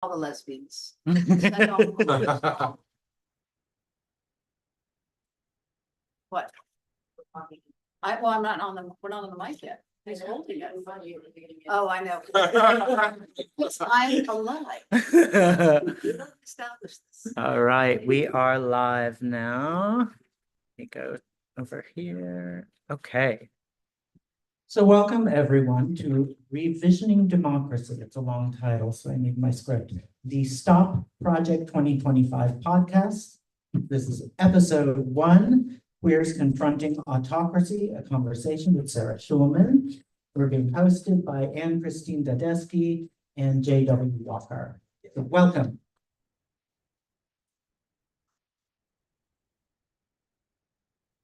all the lesbians. What? I'm not on the, we're not on the mic yet. Who's holding it? Oh, I know. I'm alive. Establish this. All right, we are live now. Let me go over here. Okay. So welcome everyone to Revisioning Democracy. It's a long title, so I need my script. The Stop Project 2025 podcast. This is episode 1. Queers Confronting Autocracy, a conversation with Sarah Schulman. We're being hosted by Anne-Christine Dadesky and J.W. Walker. So welcome.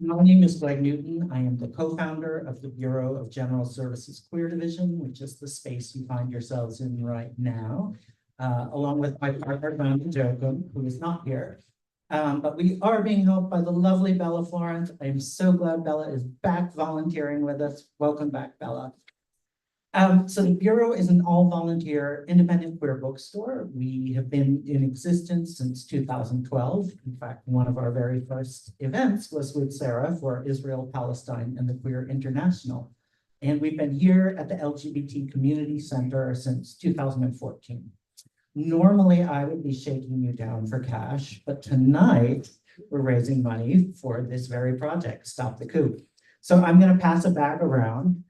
My name is Greg Newton. I am the co-founder of the Bureau of General Services Queer Division, which is the space you find yourselves in right now, along with my partner, Brandon Jokum, who is not here. But we are being helped by the lovely Bella Florence. I'm so glad Bella is back volunteering with us. Welcome back, Bella. So the Bureau is an all-volunteer independent queer bookstore. We have been in existence since 2012. In fact, one of our very first events was with Sarah for Israel, Palestine, and the Queer International. And we've been here at the LGBT Community Center since 2014. Normally, I would be shaking you down for cash, but tonight we're raising money for this very project, Stop the Coup. So I'm going to pass a bag around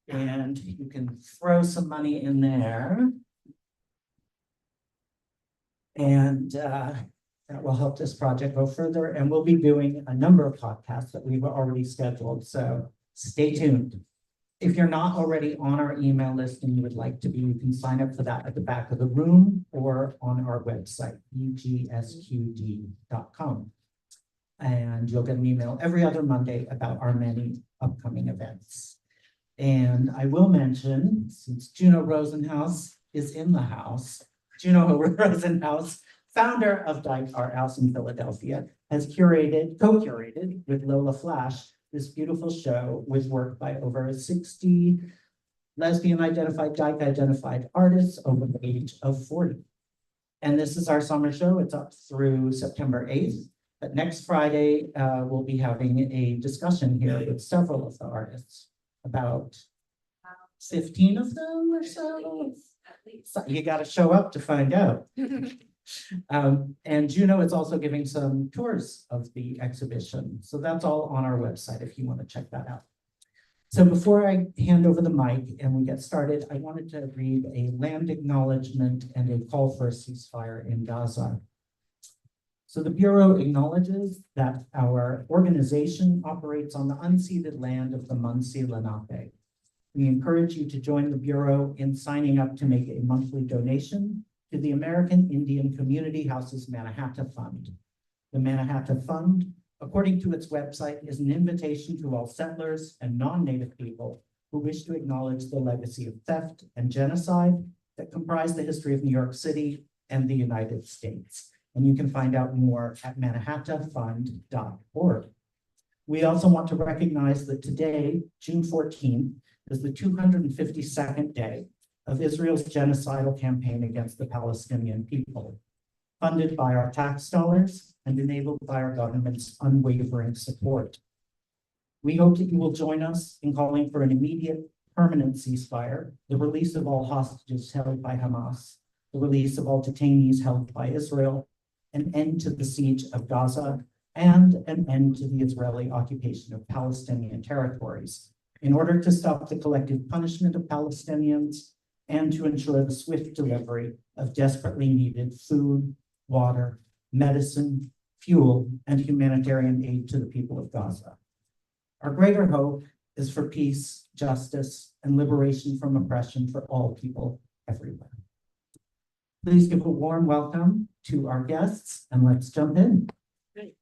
and you can throw some money in there. And that will help this project go further. And we'll be doing a number of podcasts that we've already scheduled. So stay tuned. If you're not already on our email list and you would like to be, you can sign up for that at the back of the room or on our website, egsqd.com. And you'll get an email every other Monday about our many upcoming events. And I will mention, since Juno Rosenhaus is in the house, Juno Rosenhaus, founder of Dyke Art House in Philadelphia, has co-curated with Lola Flash, this beautiful show with work by over 60 lesbian-identified, dyke-identified artists over the age of 40. And this is our summer show. It's up through September 8th. But next Friday, we'll be having a discussion here with several of the artists, about 15 of them or so. So you got to show up to find out. And Juno is also giving some tours of the exhibition. So that's all on our website if you want to check that out. So before I hand over the mic and we get started, I wanted to read a land acknowledgement and a call for a ceasefire in Gaza. So the Bureau acknowledges that our organization operates on the unceded land of the Munsee Lenape. We encourage you to join the Bureau in signing up to make a monthly donation to the American Indian Community Houses Mannahatta Fund. The Mannahatta Fund, according to its website, is an invitation to all settlers and non-Native people who wish to acknowledge the legacy of theft and genocide that comprise the history of New York City and the United States. And you can find out more at mannahattafund.org. We also want to recognize that today, June 14th, is the 252nd day of Israel's genocidal campaign against the Palestinian people, funded by our tax dollars and enabled by our government's unwavering support. We hope that you will join us in calling for an immediate, permanent ceasefire, the release of all hostages held by Hamas, the release of all detainees held by Israel, an end to the siege of Gaza, and an end to the Israeli occupation of Palestinian territories, in order to stop the collective punishment of Palestinians and to ensure the swift delivery of desperately needed food, water, medicine, fuel, and humanitarian aid to the people of Gaza. Our greater hope is for peace, justice, and liberation from oppression for all people everywhere. Please give a warm welcome to our guests, and let's jump in. Great.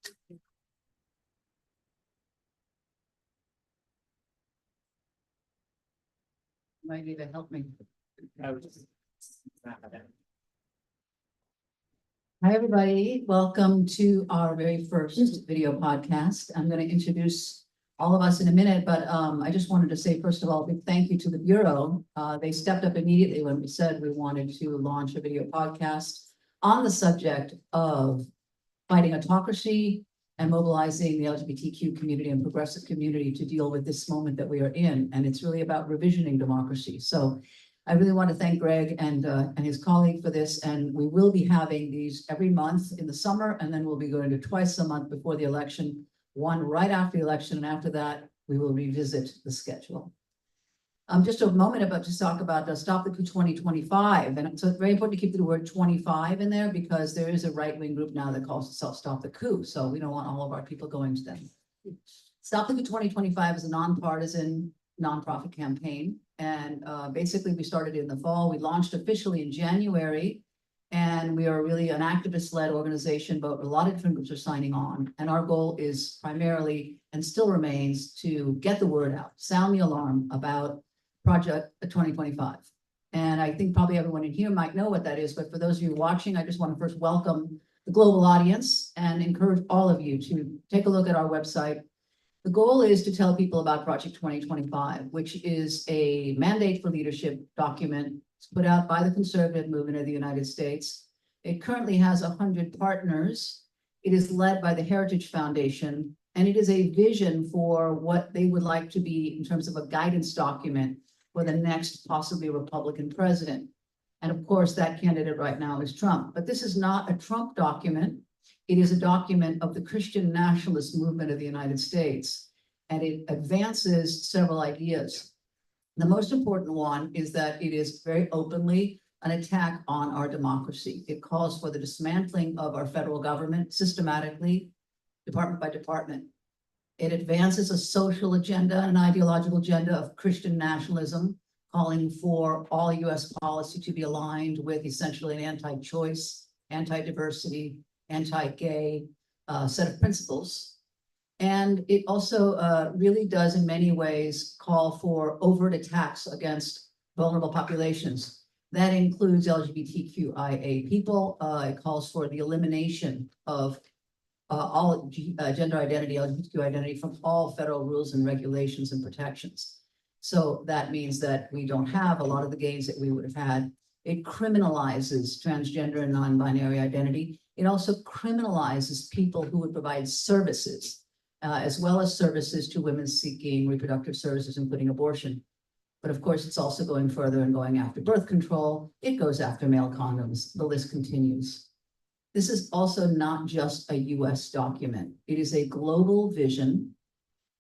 Might need to help me. Hi, everybody. Welcome to our very first video podcast. I'm going to introduce all of us in a minute, but I just wanted to say, first of all, a big thank you to the Bureau. They stepped up immediately when we said we wanted to launch a video podcast on the subject of fighting autocracy and mobilizing the LGBTQ community and progressive community to deal with this moment that we are in. And it's really about revisioning democracy. So I really want to thank Greg and his colleague for this. And we will be having these every month in the summer, and then we'll be going to twice a month before the election, one right after the election, and after that, we will revisit the schedule. Just a moment about to talk about Stop the Coup 2025. And so it's very important to keep the word 25 in there because there is a right-wing group now that calls itself Stop the Coup. So we don't want all of our people going to them. Stop the Coup 2025 is a nonpartisan nonprofit campaign. And basically we started in the fall. We launched officially in January. And we are really an activist-led organization, but a lot of different groups are signing on. And our goal is primarily, and still remains, to get the word out, sound the alarm about Project 2025. And I think probably everyone in here might know what that is, but for those of you watching, I just want to first welcome the global audience and encourage all of you to take a look at our website. The goal is to tell people about Project 2025, which is a mandate for leadership document. It's put out by the conservative movement of the United States. It currently has 100 partners. It is led by the Heritage Foundation, and it is a vision for what they would like to be in terms of a guidance document for the next possibly Republican president. And of course, that candidate right now is Trump. But this is not a Trump document. It is a document of the Christian nationalist movement of the United States, and it advances several ideas. The most important one is that it is very openly an attack on our democracy. It calls for the dismantling of our federal government systematically, department by department. It advances a social agenda, an ideological agenda of Christian nationalism, calling for all US policy to be aligned with essentially an anti-choice, anti-diversity, anti-gay set of principles. And it also really does in many ways call for overt attacks against vulnerable populations. That includes LGBTQIA people. It calls for the elimination of all gender identity, LGBTQ identity from all federal rules and regulations and protections. So that means that we don't have a lot of the gains that we would have had. It criminalizes transgender and non-binary identity. It also criminalizes people who would provide services, as well as services to women seeking reproductive services, including abortion. But of course, it's also going further and going after birth control. It goes after male condoms. The list continues. This is also not just a US document. It is a global vision,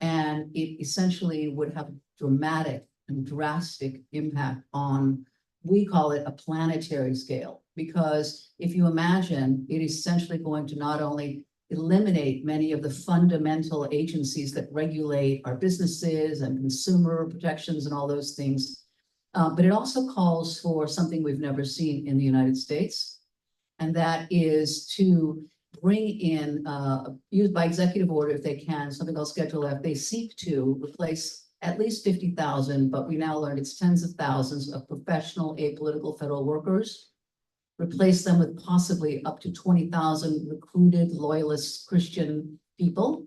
and it essentially would have dramatic and drastic impact on, we call it a planetary scale, because if you imagine, it is essentially going to not only eliminate many of the fundamental agencies that regulate our businesses and consumer protections and all those things, but it also calls for something we've never seen in the United States. And that is to bring in, used by executive order if they can, something called Schedule F. They seek to replace at least 50,000, but we now learn it's tens of thousands of professional apolitical federal workers, replace them with possibly up to 20,000 recruited loyalist Christian people.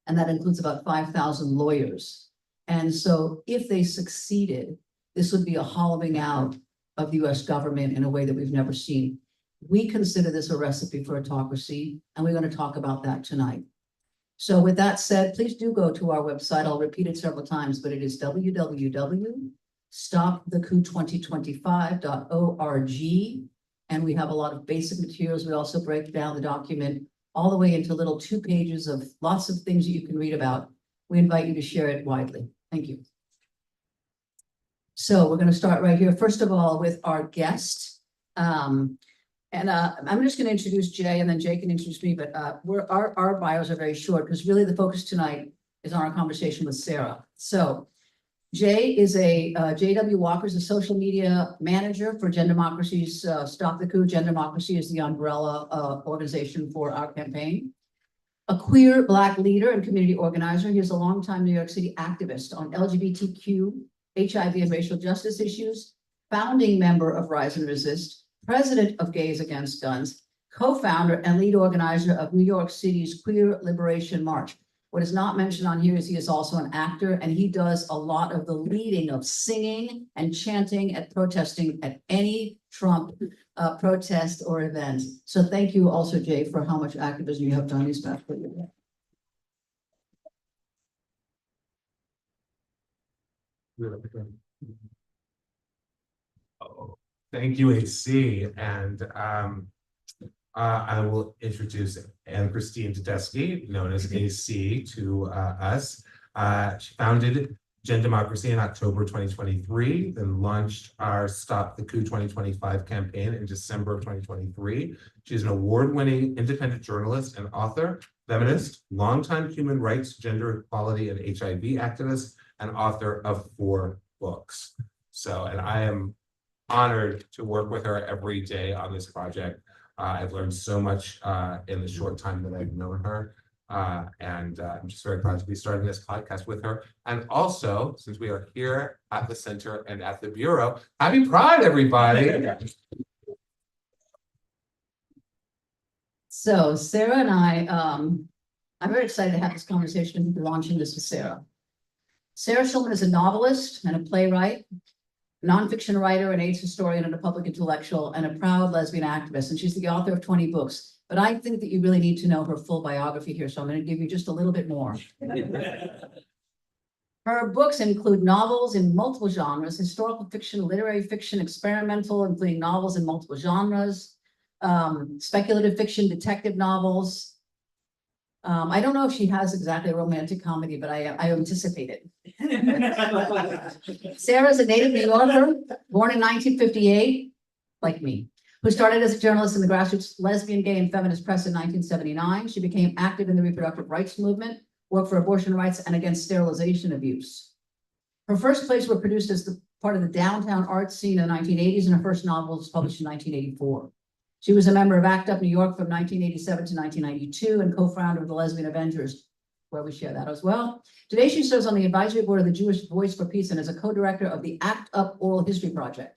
And that includes about 5,000 lawyers. And so if they succeeded, this would be a hollowing out of the US government in a way that we've never seen. We consider this a recipe for autocracy, and we're going to talk about that tonight. So with that said, please do go to our website. I'll repeat it several times, but it is www.stopthecoup2025.org. And we have a lot of basic materials. We also break down the document all the way into little 2 pages of lots of things that you can read about. We invite you to share it widely. Thank you. So we're going to start right here. First of all, with our guest. I'm just going to introduce Jay, and then Jay can introduce me, but our bios are very short because really the focus tonight is on our conversation with Sarah. So Jay is J.W. Walker is a social media manager for Gender Democracy's Stop the Coup. Gender Democracy is the umbrella organization for our campaign. A queer Black leader and community organizer, he is a longtime New York City activist on LGBTQ, HIV, and racial justice issues, founding member of Rise and Resist, president of Gays Against Guns, co-founder and lead organizer of New York City's Queer Liberation March. What is not mentioned on here is he is also an actor, and he does a lot of the leading of singing and chanting at protesting at any Trump protest or event. So thank you also, Jay, for how much activism you have done these past 4 years. Oh, thank you, AC. And I will introduce Anne Christine Tedeschi, known as AC, to us. She founded Gen Democracy in October 2023, then launched our Stop the Coup 2025 campaign in December of 2023. She's an award-winning independent journalist and author, feminist, longtime human rights, gender equality, and HIV activist, and author of 4 books. So, and I am honored to work with her every day on this project. I've learned so much in the short time that I've known her. And I'm just very proud to be starting this podcast with her. And also, since we are here at the center and at the Bureau, happy Pride, everybody. So Sarah and I'm very excited to have this conversation, launching this with Sarah. Sarah Schulman is a novelist and a playwright, nonfiction writer, an AIDS historian, and a public intellectual, and a proud lesbian activist. And she's the author of 20 books. But I think that you really need to know her full biography here, so I'm going to give you just a little bit more. Her books include novels in multiple genres, historical fiction, literary fiction, experimental, including novels in multiple genres, speculative fiction, detective novels. I don't know if she has exactly a romantic comedy, but I anticipate it. Sarah is a native New Yorker, born in 1958, like me, who started as a journalist in the grassroots lesbian, gay, and feminist press in 1979. She became active in the reproductive rights movement, worked for abortion rights and against sterilization abuse. Her first plays were produced as part of the downtown art scene in the 1980s, and her first novel was published in 1984. She was a member of ACT UP New York from 1987 to 1992 and co-founder of the Lesbian Avengers, where we share that as well. Today, she serves on the advisory board of the Jewish Voice for Peace and is a co-director of the ACT UP Oral History Project.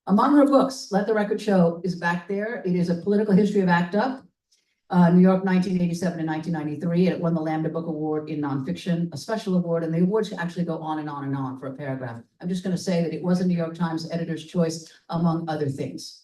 Among her books, Let the Record Show is back there. It is a political history of ACT UP, New York, 1987 and 1993. And it won the Lambda Book Award in nonfiction, a special award, and the awards actually go on and on and on for a paragraph. I'm just going to say that it was a New York Times editor's choice, among other things.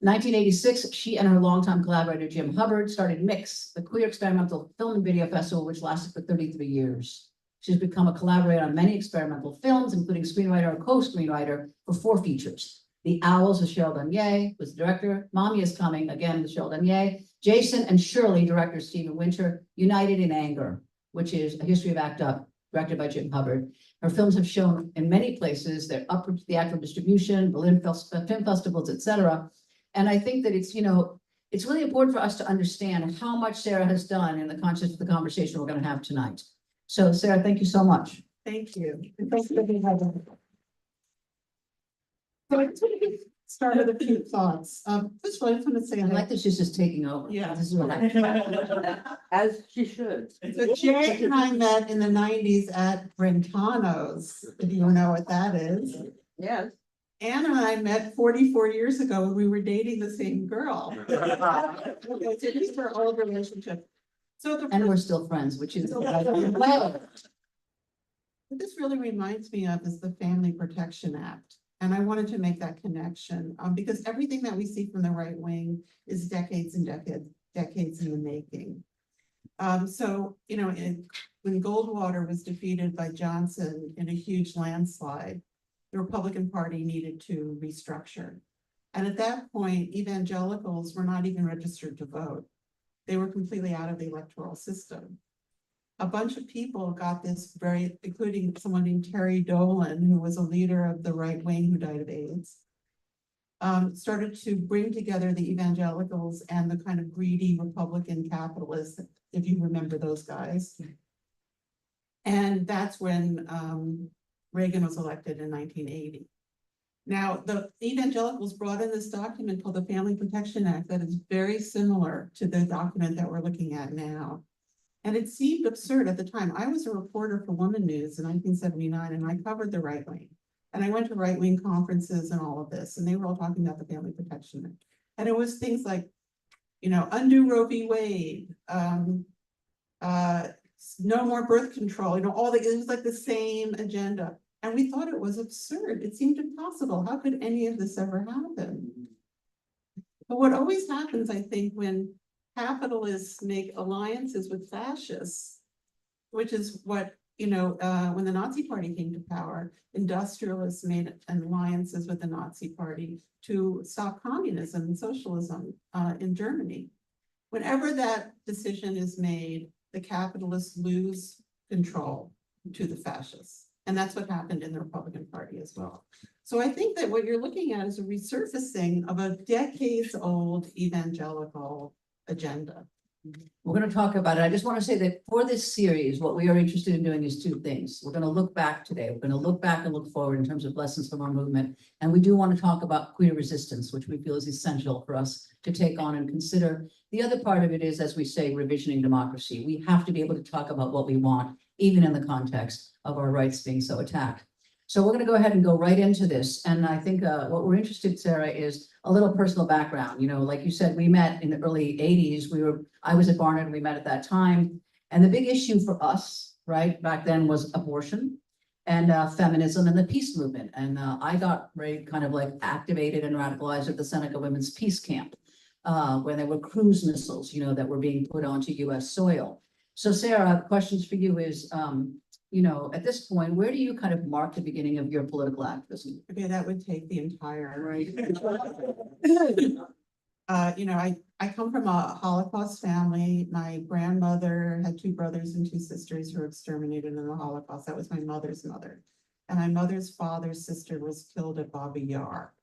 1986, she and her longtime collaborator, Jim Hubbard, started Mix, the queer experimental film and video festival, which lasted for 33 years. She's become a collaborator on many experimental films, including screenwriter and co-screenwriter for 4 features. The Owls with Cheryl Dunye was the director. Mommy is Coming, again with Cheryl Dunye. Jason and Shirley, director Stephen Winter. United in Anger, which is a history of ACT UP, directed by Jim Hubbard. Her films have shown in many places. They're up for theatrical distribution, Berlin film festivals, etc. And I think that it's, it's really important for us to understand how much Sarah has done in the context of the conversation we're going to have tonight. So Sarah, thank you so much. Thank you. And thanks for being here. So I just want to get started with a few thoughts. First of all, I just want to say, I like that she's just taking over. Yeah. This is what I. As she should. so Jay and I met in the 90s at Brentano's, if you know what that is. Yes. Anne and I met 44 years ago when we were dating the same girl. It's just our old relationship. So And we're still friends, which is. what this really reminds me of is the Family Protection Act. And I wanted to make that connection because everything that we see from the right wing is decades and decades in the making. When Goldwater was defeated by Johnson in a huge landslide, the Republican Party needed to restructure. And at that point, evangelicals were not even registered to vote. They were completely out of the electoral system. A bunch of people got this including someone named Terry Dolan, who was a leader of the right wing who died of AIDS, started to bring together the evangelicals and the kind of greedy Republican capitalists, if you remember those guys. And that's when Reagan was elected in 1980. Now, the evangelicals brought in this document called the Family Protection Act that is very similar to the document that we're looking at now. And it seemed absurd at the time. I was a reporter for Woman News in 1979, and I covered the right wing. And I went to right wing conferences and all of this, and they were all talking about the Family Protection Act. And it was things like, undo Roe v. Wade, no more birth control, it was like the same agenda. And we thought it was absurd. It seemed impossible. How could any of this ever happen? But what always happens, I think, when capitalists make alliances with fascists, which is what, when the Nazi Party came to power, industrialists made alliances with the Nazi Party to stop communism and socialism in Germany. Whenever that decision is made, the capitalists lose control to the fascists. And that's what happened in the Republican Party as well. So I think that what you're looking at is a resurfacing of a decades-old evangelical agenda. We're going to talk about it. I just want to say that for this series, what we are interested in doing is two things. We're going to look back today. We're going to look back and look forward in terms of lessons from our movement. And we do want to talk about queer resistance, which we feel is essential for us to take on and consider. The other part of it is, as we say, revisioning democracy. We have to be able to talk about what we want, even in the context of our rights being so attacked. So we're going to go ahead and go right into this. And I think what we're interested, Sarah, is a little personal background. Like you said, we met in the early 80s. I was at Barnard and we met at that time. And the big issue for us, right, back then was abortion and feminism and the peace movement. And I got very kind of like activated and radicalized at the Seneca Women's Peace Camp, where there were cruise missiles, that were being put onto US soil. So Sarah, questions for you is, at this point, where do you kind of mark the beginning of your political activism? Okay, that would take the entire. Right. I come from a Holocaust family. My grandmother had 2 brothers and 2 sisters who were exterminated in the Holocaust. That was my mother's mother. And my mother's father's sister was killed at Babi Yar.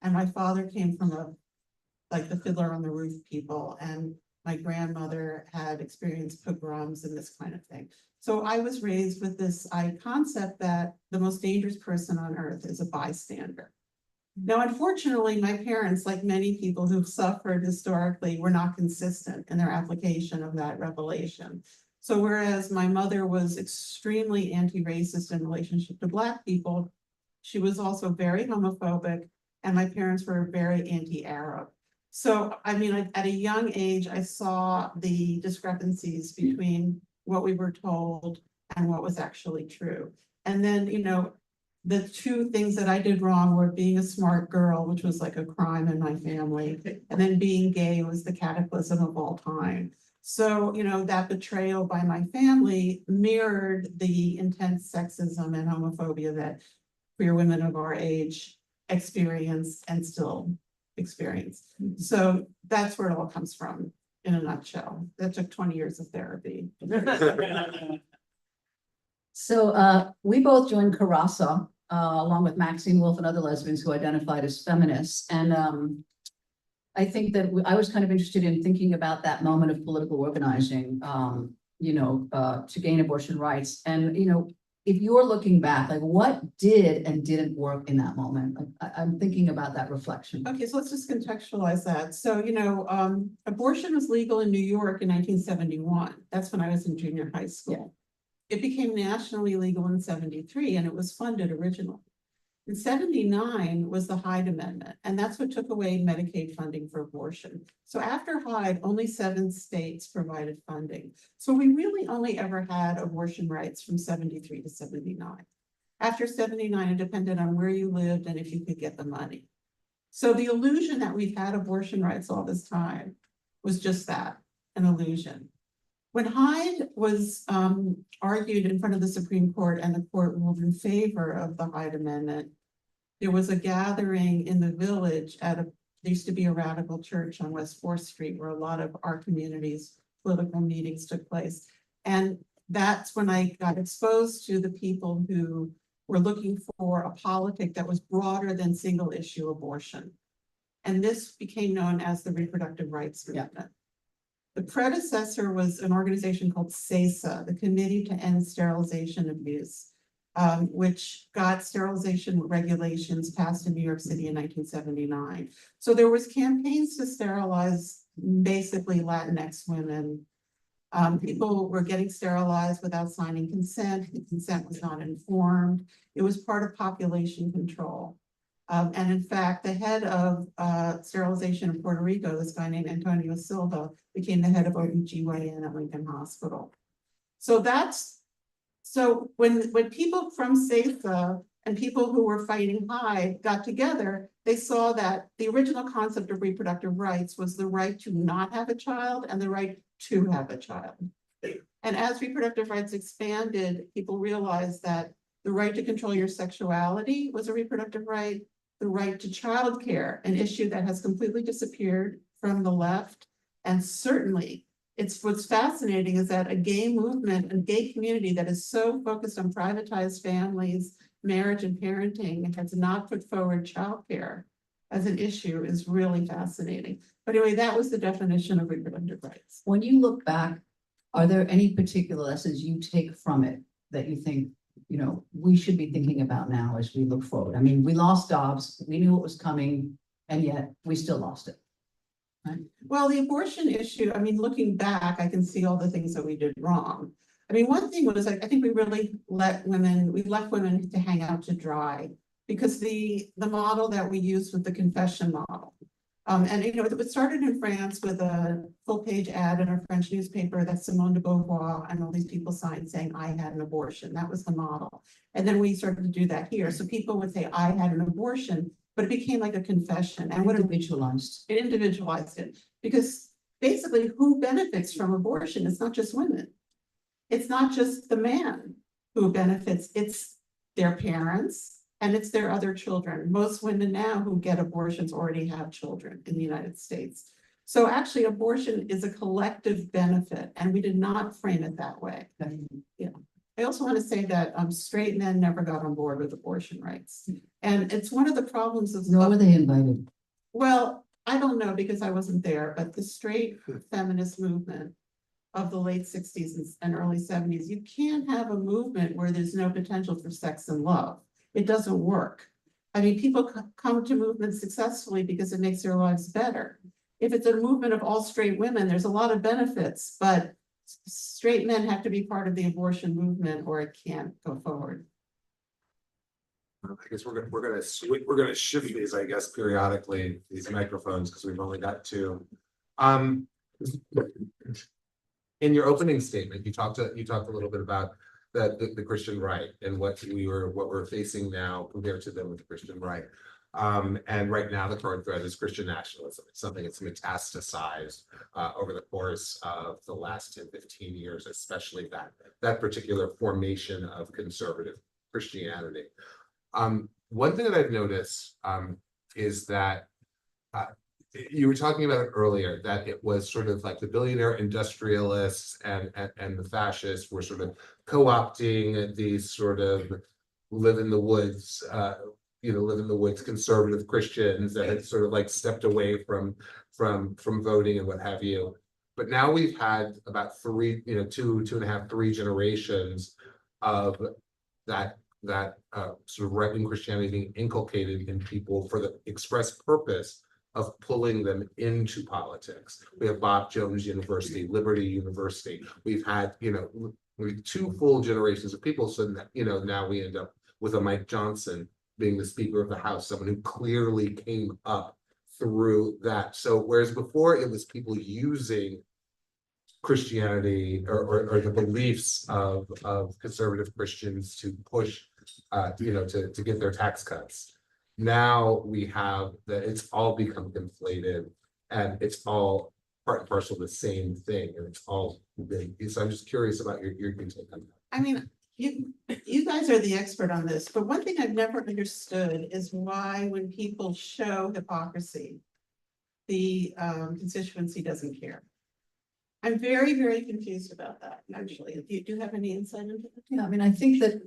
And my father came from the Fiddler on the Roof people. And my grandmother had experienced pogroms and this kind of thing. So I was raised with this concept that the most dangerous person on earth is a bystander. Now, unfortunately, my parents, like many people who've suffered historically, were not consistent in their application of that revelation. So whereas my mother was extremely anti-racist in relationship to Black people, she was also very homophobic, and my parents were very anti-Arab. So, at a young age, I saw the discrepancies between what we were told and what was actually true. And then, the 2 things that I did wrong were being a smart girl, which was like a crime in my family, and then being gay was the cataclysm of all time. So, that betrayal by my family mirrored the intense sexism and homophobia that queer women of our age experience and still experience. So that's where it all comes from in a nutshell. That took 20 years of therapy. So we both joined Carassa, along with Maxine Wolf and other lesbians who identified as feminists. And I think that I was kind of interested in thinking about that moment of political organizing, to gain abortion rights. And, if you're looking back, like what did and didn't work in that moment? I'm thinking about that reflection. Okay, so let's just contextualize that. So, abortion was legal in New York in 1971. That's when I was in junior high school. It became nationally legal in 73, and it was funded originally. In 79 was the Hyde Amendment, and that's what took away Medicaid funding for abortion. So after Hyde, only 7 states provided funding. So we really only ever had abortion rights from 73 to 79. After 79, it depended on where you lived and if you could get the money. So the illusion that we've had abortion rights all this time was just that, an illusion. When Hyde was argued in front of the Supreme Court and the court ruled in favor of the Hyde Amendment, there was a gathering in the village there used to be a radical church on West 4th Street where a lot of our community's political meetings took place. And that's when I got exposed to the people who were looking for a politic that was broader than single issue abortion. And this became known as the reproductive rights movement. The predecessor was an organization called SESA, the Committee to End Sterilization Abuse, which got sterilization regulations passed in New York City in 1979. So there was campaigns to sterilize basically Latinx women. People were getting sterilized without signing consent. The consent was not informed. It was part of population control. And in fact, the head of sterilization in Puerto Rico, this guy named Antonio Silva, became the head of OBGYN at Lincoln Hospital. So when people from SAFA and people who were fighting Hyde got together, they saw that the original concept of reproductive rights was the right to not have a child and the right to have a child. And as reproductive rights expanded, people realized that the right to control your sexuality was a reproductive right, the right to childcare, an issue that has completely disappeared from the left. And certainly, what's fascinating is that a gay movement, a gay community that is so focused on privatized families, marriage and parenting, has not put forward childcare as an issue is really fascinating. But anyway, that was the definition of reproductive rights. When you look back, are there any particular lessons you take from it that you think, you know, we should be thinking about now as we look forward? I mean, we lost Dobbs, we knew it was coming, and yet we still lost it. Right? Well, the abortion issue, I mean, looking back, I can see all the things that we did wrong. I mean, one thing was, I think we really left women to hang out to dry, because the model that we used was the confession model. And, you know, it started in France with a full-page ad in a French newspaper that Simone de Beauvoir and all these people signed saying, I had an abortion. That was the model. And then we started to do that here. So people would say, I had an abortion, but it became like a confession. And what Individualized. it individualized it. Because basically, who benefits from abortion? It's not just women. It's not just the man who benefits, it's their parents, and it's their other children. Most women now who get abortions already have children in the United States. So actually, abortion is a collective benefit, and we did not frame it that way. Yeah. I also want to say that straight men never got on board with abortion rights. And it's one of the problems of— Nor were they invited. Well, I don't know because I wasn't there, but the straight feminist movement of the late 60s and early 70s, you can't have a movement where there's no potential for sex and love. It doesn't work. I mean, people come to movements successfully because it makes their lives better. If it's a movement of all straight women, there's a lot of benefits, but straight men have to be part of the abortion movement or it can't go forward. I guess we're gonna shift these, I guess, periodically, these microphones, because we've only got two. In your opening statement, you talked a little bit about the Christian right and what we're facing now compared to them with the Christian right. And right now the current threat is Christian nationalism. It's something that's metastasized over the course of the last 10-15 years, especially that particular formation of conservative Christianity. One thing that I've noticed is that you were talking about it earlier, that it was sort of like the billionaire industrialists and the fascists were sort of co-opting these sort of live in the woods conservative Christians that had sort of like stepped away from voting and what have you. But now we've had about 2.5, 3 generations of that sort of right-wing Christianity being inculcated in people for the express purpose of pulling them into politics. We have Bob Jones University, Liberty University. We've had, 2 full generations of people. So that, now we end up with a Mike Johnson being the Speaker of the House, someone who clearly came up through that. So whereas before it was people using Christianity or the beliefs of conservative Christians to push, to get their tax cuts. Now we have that it's all become conflated and it's all part and parcel of the same thing, and it's all big. So I'm just curious about your take on that. I mean, you guys are the expert on this, but one thing I've never understood is why when people show hypocrisy, the constituency doesn't care. I'm very, very confused about that, actually. Do you have any insight into that? Yeah, I mean, I think that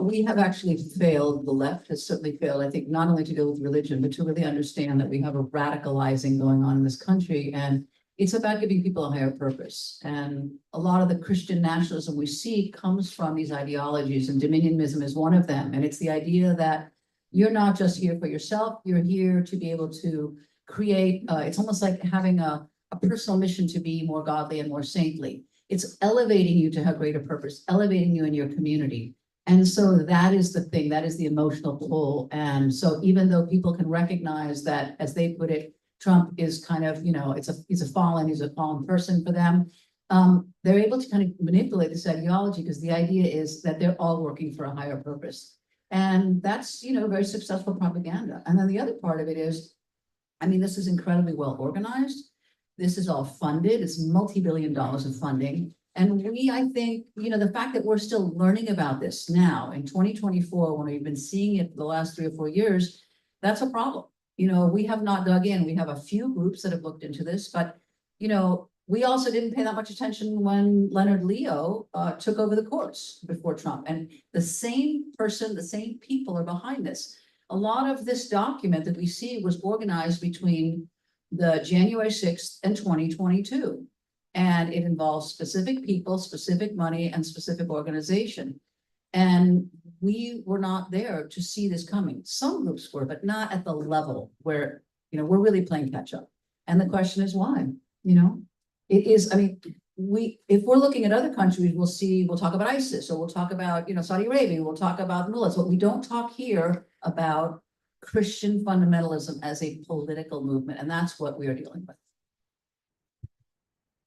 we have actually failed, the left has certainly failed, I think, not only to deal with religion, but to really understand that we have a radicalizing going on in this country. And it's about giving people a higher purpose. And a lot of the Christian nationalism we see comes from these ideologies, and dominionism is one of them. And it's the idea that you're not just here for yourself, you're here to be able to create, it's almost like having a personal mission to be more godly and more saintly. It's elevating you to have greater purpose, elevating you in your community. And so that is the thing, that is the emotional pull. And so even though people can recognize that, as they put it, Trump is kind of, he's a fallen person for them. they're able to kind of manipulate this ideology because the idea is that they're all working for a higher purpose. And that's, very successful propaganda. And then the other part of it is, I mean, this is incredibly well organized. This is all funded. It's multi-billion dollars of funding. And I think, the fact that we're still learning about this now in 2024, when we've been seeing it the last 3 or 4 years, that's a problem. We have not dug in. We have a few groups that have looked into this, but, we also didn't pay that much attention when Leonard Leo took over the courts before Trump. And the same person, the same people are behind this. A lot of this document that we see was organized between the January 6th and 2022. And it involves specific people, specific money, and specific organization. And we were not there to see this coming. Some groups were, but not at the level where, we're really playing catch up. And the question is why, It is, I mean, if we're looking at other countries, we'll talk about ISIS, or we'll talk about, Saudi Arabia, we'll talk about mullahs, but we don't talk here about Christian fundamentalism as a political movement, and that's what we are dealing with.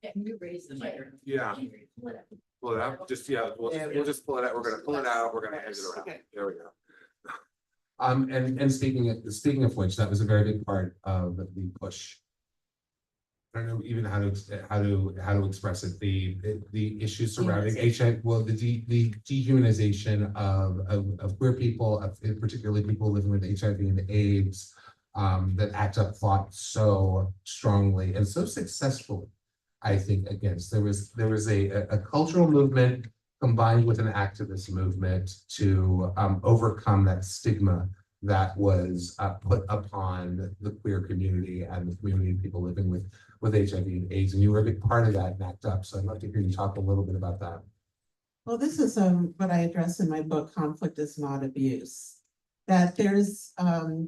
Can you raise the microphone? Yeah. Pull it out, we'll just pull it out, we're gonna pull it out, we're gonna hand it around, Okay. there we go. And speaking of which, that was a very big part of the push. I don't know even how to express it, the issues surrounding HIV, well, the dehumanization of queer people, particularly people living with HIV and AIDS, that ACT UP fought so strongly and so successfully, I think, against. There was a cultural movement combined with an activist movement to overcome that stigma that was put upon the queer community and the community of people living with HIV and AIDS, and you were a big part of that in ACT UP. So I'd love to hear you talk a little bit about that. Well, this is what I address in my book, Conflict is Not Abuse. That there's okay.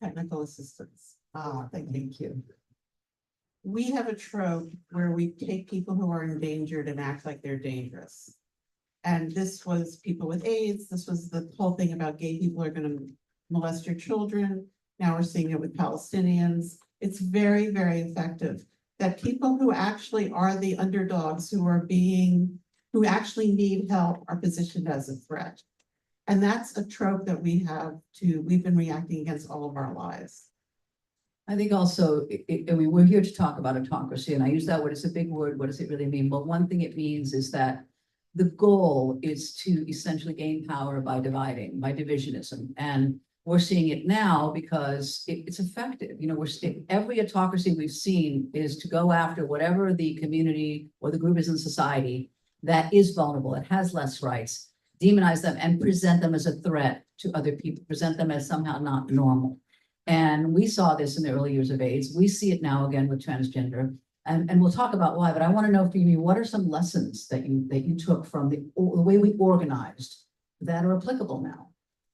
Technical assistance. Thank you. We have a trope where we take people who are endangered and act like they're dangerous. And this was people with AIDS. This was the whole thing about gay people are going to molest your children. Now we're seeing it with Palestinians. It's very, very effective that people who actually are the underdogs who actually need help are positioned as a threat. And that's a trope that we've been reacting against all of our lives. I think also, we're here to talk about autocracy, and I use that word, it's a big word. What does it really mean? But one thing it means is that the goal is to essentially gain power by dividing, by divisionism. And we're seeing it now because it's effective. Every autocracy we've seen is to go after whatever the community or the group is in society that is vulnerable, that has less rights, demonize them and present them as a threat to other people, present them as somehow not normal. And we saw this in the early years of AIDS. We see it now again with transgender. And we'll talk about why, but I want to know from you, what are some lessons that you took from the way we organized that are applicable now?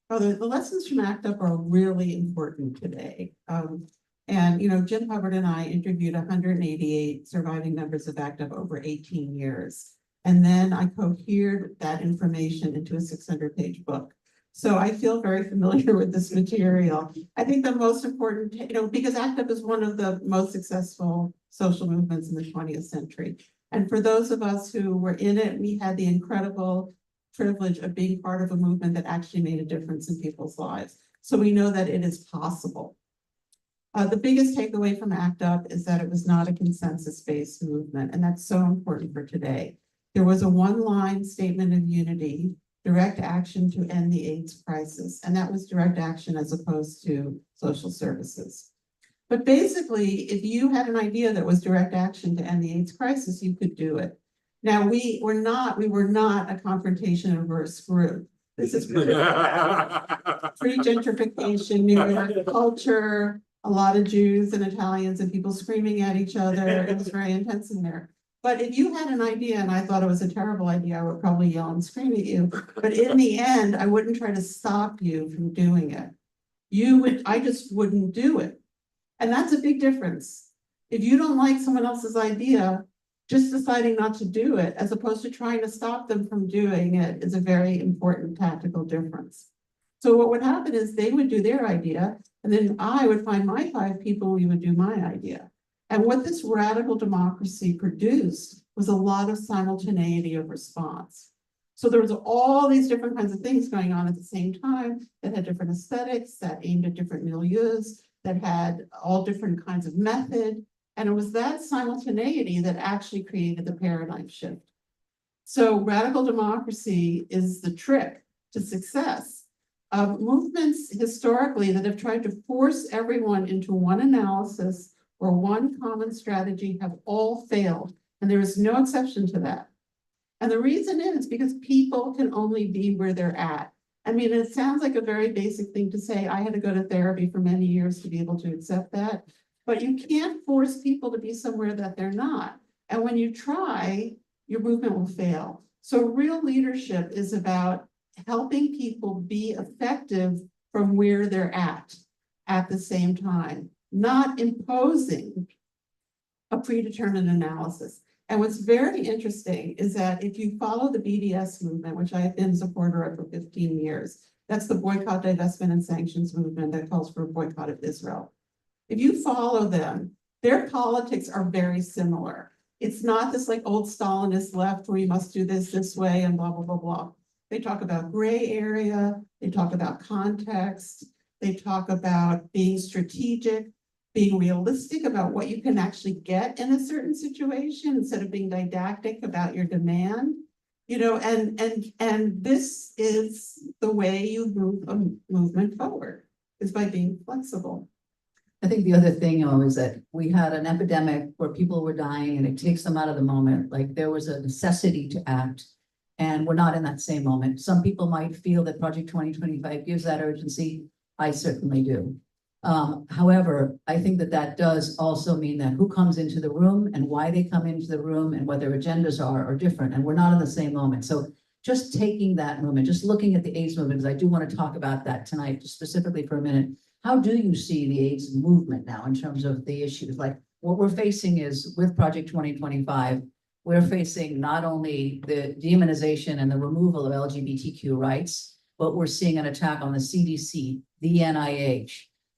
Oh, the lessons from ACT UP are really important today. Jim Hubbard and I interviewed 188 surviving members of ACT UP over 18 years. And then I cohered that information into a 600-page book. So I feel very familiar with this material. I think the most important, because ACT UP is one of the most successful social movements in the 20th century. And for those of us who were in it, we had the incredible privilege of being part of a movement that actually made a difference in people's lives. So we know that it is possible. The biggest takeaway from ACT UP is that it was not a consensus-based movement, and that's so important for today. There was a one-line statement of unity, direct action to end the AIDS crisis, and that was direct action as opposed to social services. But basically, if you had an idea that was direct action to end the AIDS crisis, you could do it. Now, we were not a confrontation-averse group. This is pre-gentrification, New York culture, a lot of Jews and Italians and people screaming at each other. It was very intense in there. But if you had an idea and I thought it was a terrible idea, I would probably yell and scream at you. But in the end, I wouldn't try to stop you from doing it. I just wouldn't do it. And that's a big difference. If you don't like someone else's idea, just deciding not to do it, as opposed to trying to stop them from doing it, is a very important tactical difference. So what would happen is they would do their idea, and then I would find my 5 people, we would do my idea. And what this radical democracy produced was a lot of simultaneity of response. So there was all these different kinds of things going on at the same time that had different aesthetics, that aimed at different milieus, that had all different kinds of method. And it was that simultaneity that actually created the paradigm shift. So radical democracy is the trick to success. Movements historically that have tried to force everyone into one analysis or one common strategy have all failed, and there is no exception to that. And the reason is because people can only be where they're at. I mean, it sounds like a very basic thing to say. I had to go to therapy for many years to be able to accept that, but you can't force people to be somewhere that they're not. And when you try, your movement will fail. So real leadership is about helping people be effective from where they're at the same time, not imposing a predetermined analysis. And what's very interesting is that if you follow the BDS movement, which I have been a supporter of for 15 years, that's the boycott, divestment, and sanctions movement that calls for a boycott of Israel. If you follow them, their politics are very similar. It's not this like old Stalinist left where you must do this way and blah, blah, blah, blah. They talk about gray area, they talk about context, they talk about being strategic, being realistic about what you can actually get in a certain situation instead of being didactic about your demand, you know, and this is the way you move a movement forward, is by being flexible. I think the other thing is that we had an epidemic where people were dying and it takes them out of the moment. Like there was a necessity to act, and we're not in that same moment. Some people might feel that Project 2025 gives that urgency. I certainly do. However, I think that that does also mean that who comes into the room and why they come into the room and what their agendas are different, and we're not in the same moment. So just taking that moment, just looking at the AIDS movement, because I do want to talk about that tonight, just specifically for a minute. How do you see the AIDS movement now in terms of the issues? Like what we're facing is with Project 2025, we're facing not only the demonization and the removal of LGBTQ rights, but we're seeing an attack on the CDC, the NIH,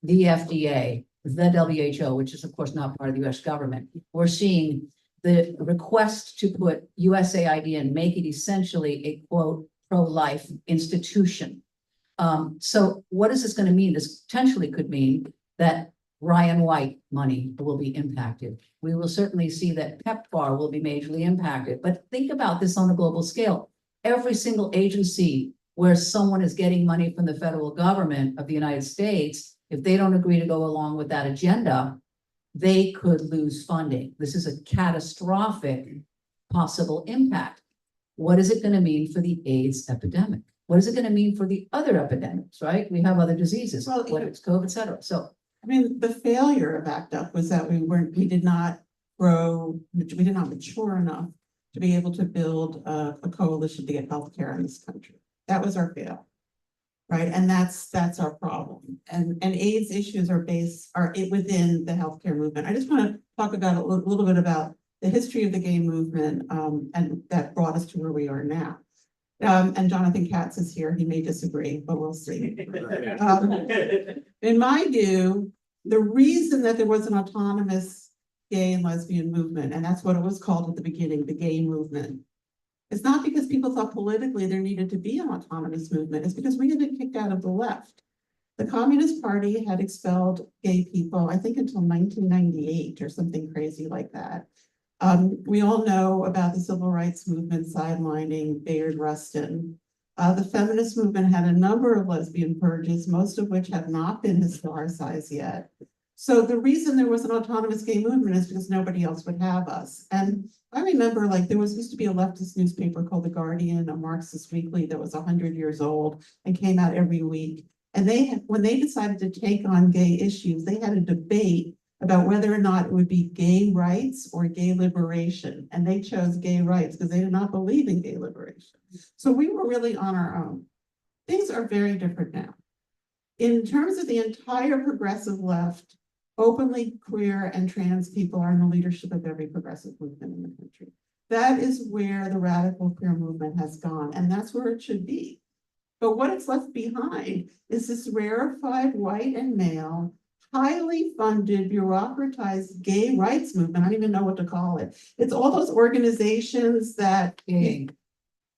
the FDA, the WHO, which is of course not part of the US government. We're seeing the request to put USAID and make it essentially a quote pro-life institution. So what is this going to mean? This potentially could mean that Ryan White money will be impacted. We will certainly see that PEPFAR will be majorly impacted. But think about this on a global scale. Every single agency where someone is getting money from the federal government of the United States, if they don't agree to go along with that agenda, they could lose funding. This is a catastrophic possible impact. What is it going to mean for the AIDS epidemic? What is it going to mean for the other epidemics, right? We have other diseases, Well, whether it's COVID, et cetera. So, I mean, the failure of ACT UP was that we did not mature enough to be able to build a coalition to get healthcare in this country. That was our fail, right? And that's our problem. And AIDS issues are within the healthcare movement. I just want to talk about a little bit about the history of the gay movement, and that brought us to where we are now. And Jonathan Katz is here. He may disagree, but we'll see. In my view, the reason that there was an autonomous gay and lesbian movement, and that's what it was called at the beginning, the gay movement, it's not because people thought politically there needed to be an autonomous movement. It's because we had been kicked out of the left. The Communist Party had expelled gay people, I think until 1998 or something crazy like that. We all know about the civil rights movement sidelining Bayard Rustin. The feminist movement had a number of lesbian purges, most of which have not been historicized yet. So the reason there was an autonomous gay movement is because nobody else would have us. And I remember like there used to be a leftist newspaper called The Guardian, a Marxist weekly that was 100 years old and came out every week. And when they decided to take on gay issues, they had a debate about whether or not it would be gay rights or gay liberation. And they chose gay rights because they did not believe in gay liberation. So we were really on our own. Things are very different now. In terms of the entire progressive left, openly queer and trans people are in the leadership of every progressive movement in the country. That is where the radical queer movement has gone, and that's where it should be. But what it's left behind is this rarefied white and male, highly funded, bureaucratized gay rights movement. I don't even know what to call it. It's all those organizations that, Gay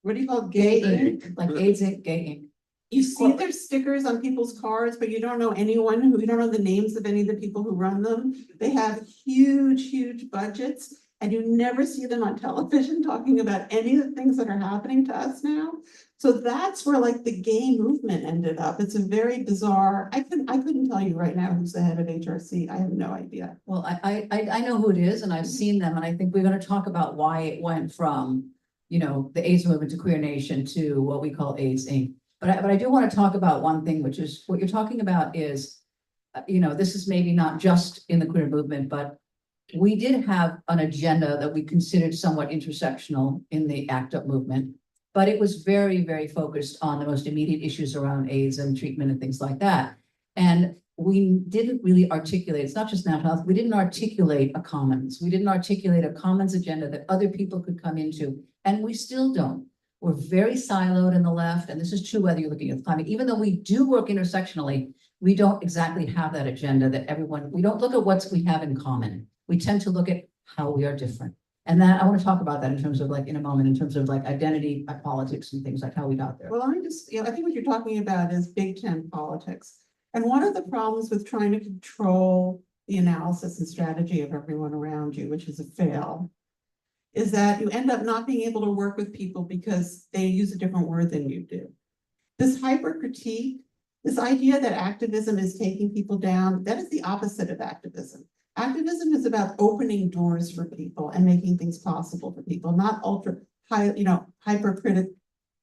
what do you call it? Gay Gay Inc., like AIDS Inc., Gay Inc. You see their stickers on people's cars, but you don't know you don't know the names of any of the people who run them. They have huge budgets, and you never see them on television talking about any of the things that are happening to us now. So that's where like the gay movement ended up. It's a very bizarre, I couldn't tell you right now who's the head of HRC. I have no idea. Well, I know who it is, and I've seen them, and I think we're gonna talk about why it went from, you know, the AIDS movement to Queer Nation to what we call AIDS Inc. But I do want to talk about one thing, which is what you're talking about is, you know, this is maybe not just in the queer movement, but we did have an agenda that we considered somewhat intersectional in the ACT UP movement, but it was very focused on the most immediate issues around AIDS and treatment and things like that. And we didn't really articulate, it's not just national health, we didn't articulate a commons. We didn't articulate a commons agenda that other people could come into, and we still don't. We're very siloed in the left, and this is true whether you're looking at climate. Even though we do work intersectionally, we don't exactly have that agenda that everyone, we don't look at what we have in common. We tend to look at how we are different. And that, I want to talk about that in terms of like, in a moment, in terms of like identity, politics and things like how we got there. Well, I think what you're talking about is Big Tent politics. And one of the problems with trying to control the analysis and strategy of everyone around you, which is a fail, is that you end up not being able to work with people because they use a different word than you do. This hyper critique, this idea that activism is taking people down, that is the opposite of activism. Activism is about opening doors for people and making things possible for people, not hyper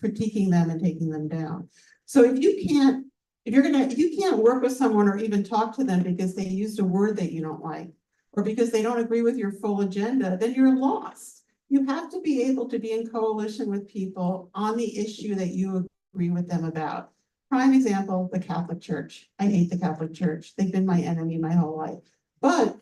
critiquing them and taking them down. So if you can't work with someone or even talk to them because they used a word that you don't like, or because they don't agree with your full agenda, then you're lost. You have to be able to be in coalition with people on the issue that you agree with them about. Prime example, the Catholic Church. I hate the Catholic Church. They've been my enemy my whole life. But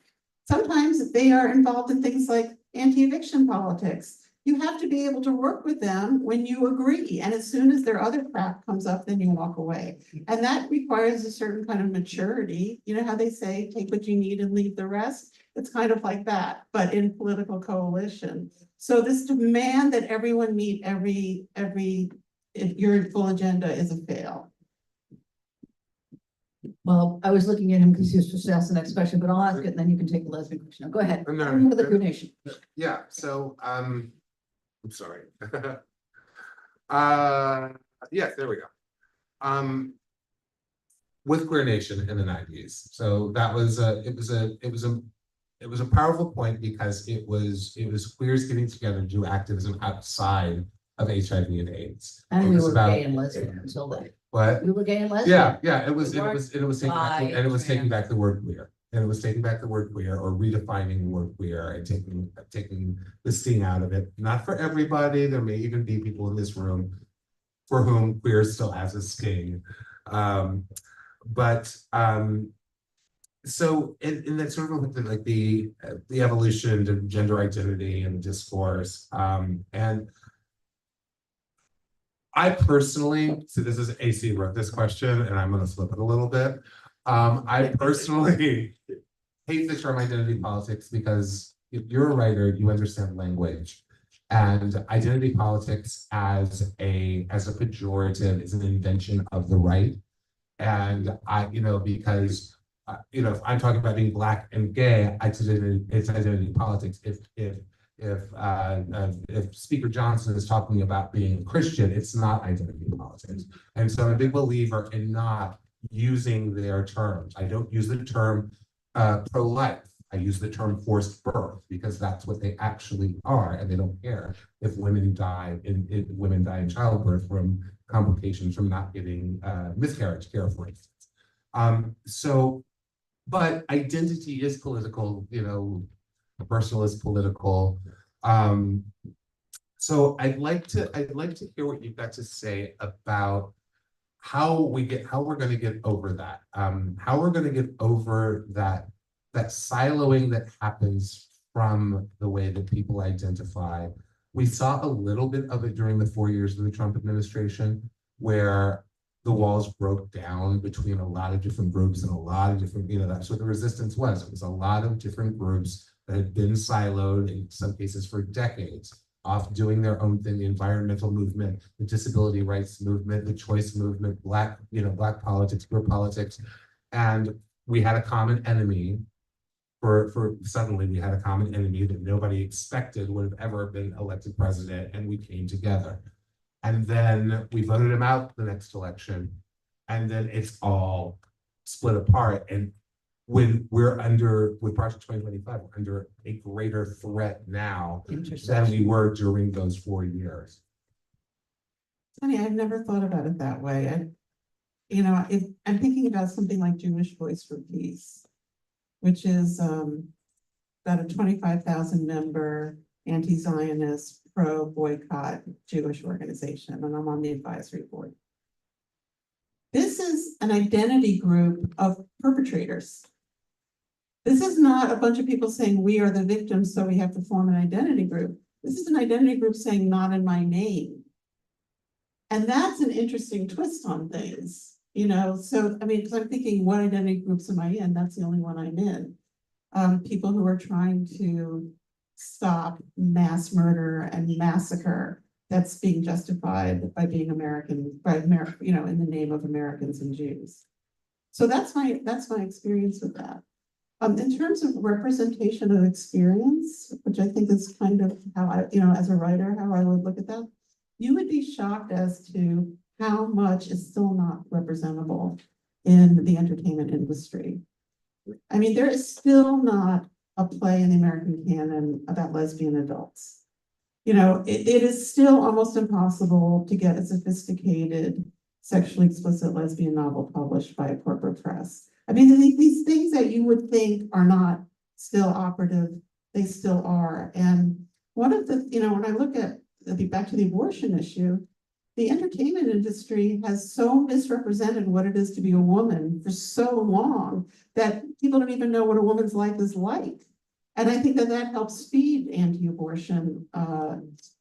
sometimes they are involved in things like anti-eviction politics. You have to be able to work with them when you agree. And as soon as their other crap comes up, then you walk away. And that requires a certain kind of maturity. You know how they say, take what you need and leave the rest? It's kind of like that, but in political coalition. So this demand that everyone meet your full agenda is a fail. Well, I was looking at him because he was supposed to ask the next question, but I'll ask it and then you can take the lesbian question. Now, go ahead. No, The Queer Nation. yeah, so I'm sorry. Yes, there we go. With Queer Nation in the 90s. So that was it was a powerful point because it was queers getting together to do activism outside of HIV and AIDS. And we were gay and lesbian until then. What? We were gay and lesbian. Yeah, it was taking back the word queer. And it was taking back the word queer or redefining the word queer and taking the sting out of it. Not for everybody. There may even be people in this room for whom queer still has a sting. So in that sort of like the evolution of gender identity and discourse, and I personally, so this is AC wrote this question, and I'm going to flip it a little bit. I personally hate the term identity politics because if you're a writer, you understand language, and identity politics as a pejorative is an invention of the right, and because. If I'm talking about being Black and gay, it's identity politics. If Speaker Johnson is talking about being Christian, it's not identity politics. And so I'm a big believer in not using their terms. I don't use the term pro-life. I use the term forced birth because that's what they actually are, and they don't care if women die in childbirth from complications from not getting miscarriage care, for instance. But identity is political, personal is political. So I'd like to hear what you've got to say about how we're going to get over that. How we're going to get over that siloing that happens from the way that people identify. We saw a little bit of it during the 4 years of the Trump administration, where the walls broke down between a lot of different groups and a lot of different, that's what the resistance was. It was a lot of different groups that had been siloed in some cases for decades, off doing their own thing, the environmental movement, the disability rights movement, the choice movement, Black politics, queer politics. And we had a common enemy suddenly we had a common enemy that nobody expected would have ever been elected president, and we came together. And then we voted him out the next election, and then it's all split apart. And when with Project 2025, we're under a greater threat now than we were during those 4 years. Funny, I've never thought about it that way. If I'm thinking about something like Jewish Voice for Peace, which is about a 25,000 member anti-Zionist pro-boycott Jewish organization, and I'm on the advisory board. This is an identity group of perpetrators. This is not a bunch of people saying we are the victims, so we have to form an identity group. This is an identity group saying not in my name. And that's an interesting twist on things. So I mean, because I'm thinking, what identity groups am I in? That's the only one I'm in. People who are trying to stop mass murder and massacre that's being justified by being American, in the name of Americans and Jews. So that's my experience with that. In terms of representation of experience, which I think is kind of how I, as a writer, how I would look at that, you would be shocked as to how much is still not representable in the entertainment industry. I mean, there is still not a play in the American canon about lesbian adults. It is still almost impossible to get a sophisticated, sexually explicit lesbian novel published by a corporate press. I mean, these things that you would think are not still operative, they still are. And one of the, when I look at, back to the abortion issue, the entertainment industry has so misrepresented what it is to be a woman for so long that people don't even know what a woman's life is like. And I think that helps feed anti-abortion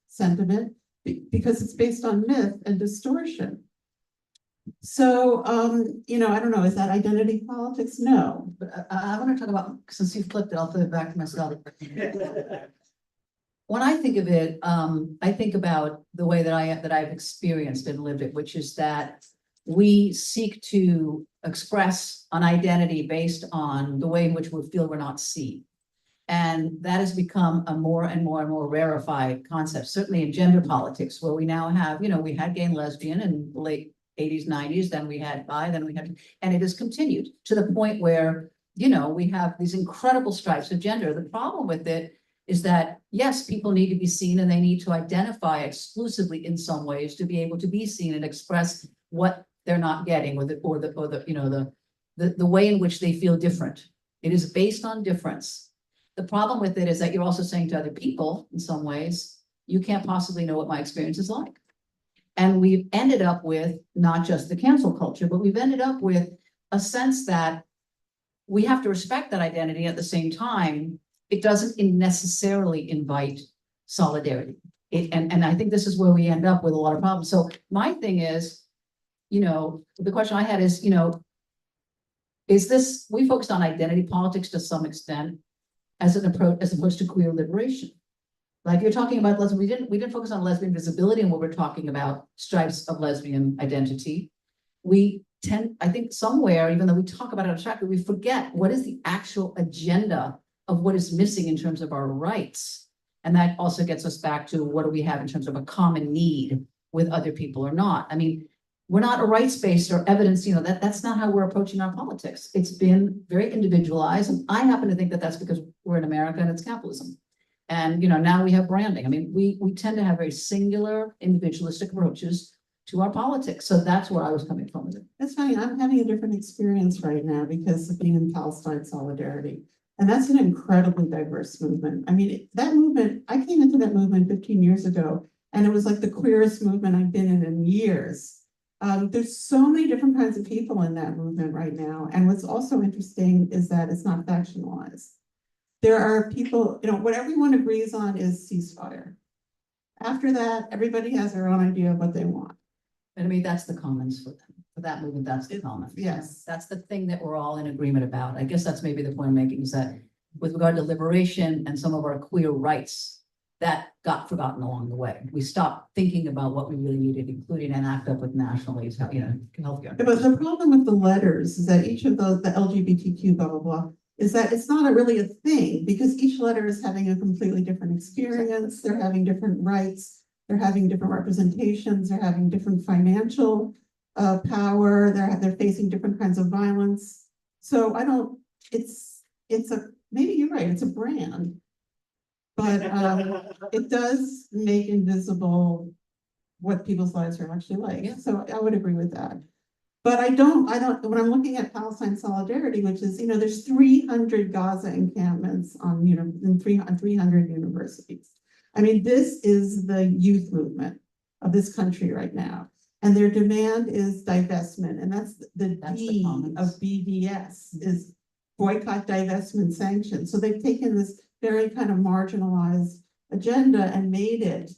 sentiment because it's based on myth and distortion. So, I don't know, is that identity politics? No. But I want to talk about, since you flipped it, I'll flip it back to myself. When I think of it, I think about the way that I've experienced and lived it, which is that we seek to express an identity based on the way in which we feel we're not seen. And that has become a more and more and more rarefied concept, certainly in gender politics, where we now have, we had gay and lesbian in the late 80s, 90s, then we had bi, and it has continued to the point where, we have these incredible stripes of gender. The problem with it is that, yes, people need to be seen and they need to identify exclusively in some ways to be able to be seen and express what they're not getting or the way in which they feel different. It is based on difference. The problem with it is that you're also saying to other people, in some ways, you can't possibly know what my experience is like. And we've ended up with not just the cancel culture, but we've ended up with a sense that we have to respect that identity. At the same time, it doesn't necessarily invite solidarity. And I think this is where we end up with a lot of problems. So my thing is, the question I had is, is this, we focused on identity politics to some extent as an approach, as opposed to queer liberation. Like you're talking about lesbian, we didn't focus on lesbian visibility and what we're talking about stripes of lesbian identity. We tend, I think somewhere, even though we talk about it abstractly, we forget what is the actual agenda of what is missing in terms of our rights. And that also gets us back to what do we have in terms of a common need with other people or not. I mean, we're not a rights-based or evidence, that's not how we're approaching our politics. It's been very individualized. And I happen to think that that's because we're in America and it's capitalism. And, now we have branding. I mean, we tend to have very singular individualistic approaches to our politics. So that's where I was coming from with it. That's funny. I'm having a different experience right now because of being in Palestine Solidarity. And that's an incredibly diverse movement. I mean, that movement, I came into that movement 15 years ago, and it was like the queerest movement I've been in years. There's so many different kinds of people in that movement right now. And what's also interesting is that it's not factionalized. There are people, what everyone agrees on is ceasefire. After that, everybody has their own idea of what they want. And I mean, that's the commons for them. For that movement, that's the comment. Yes. That's the thing that we're all in agreement about. I guess that's maybe the point I'm making is that with regard to liberation and some of our queer rights, that got forgotten along the way. We stopped thinking about what we really needed, including an act up with national aids, healthcare. But the problem with the letters is that each of those, the LGBTQ, blah, blah, blah, is that it's not really a thing because each letter is having a completely different experience. They're having different rights. They're having different representations. They're having different financial power. They're facing different kinds of violence. So maybe you're right, it's a brand. But it does make invisible what people's lives are actually like. Yeah. So I would agree with that. But I don't, when I'm looking at Palestine Solidarity, which is, there's 300 Gaza encampments on 300 universities. I mean, this is the youth movement of this country right now. And their demand is divestment. And that's the D of BDS is boycott, divestment, sanctions. So they've taken this very kind of marginalized agenda and made it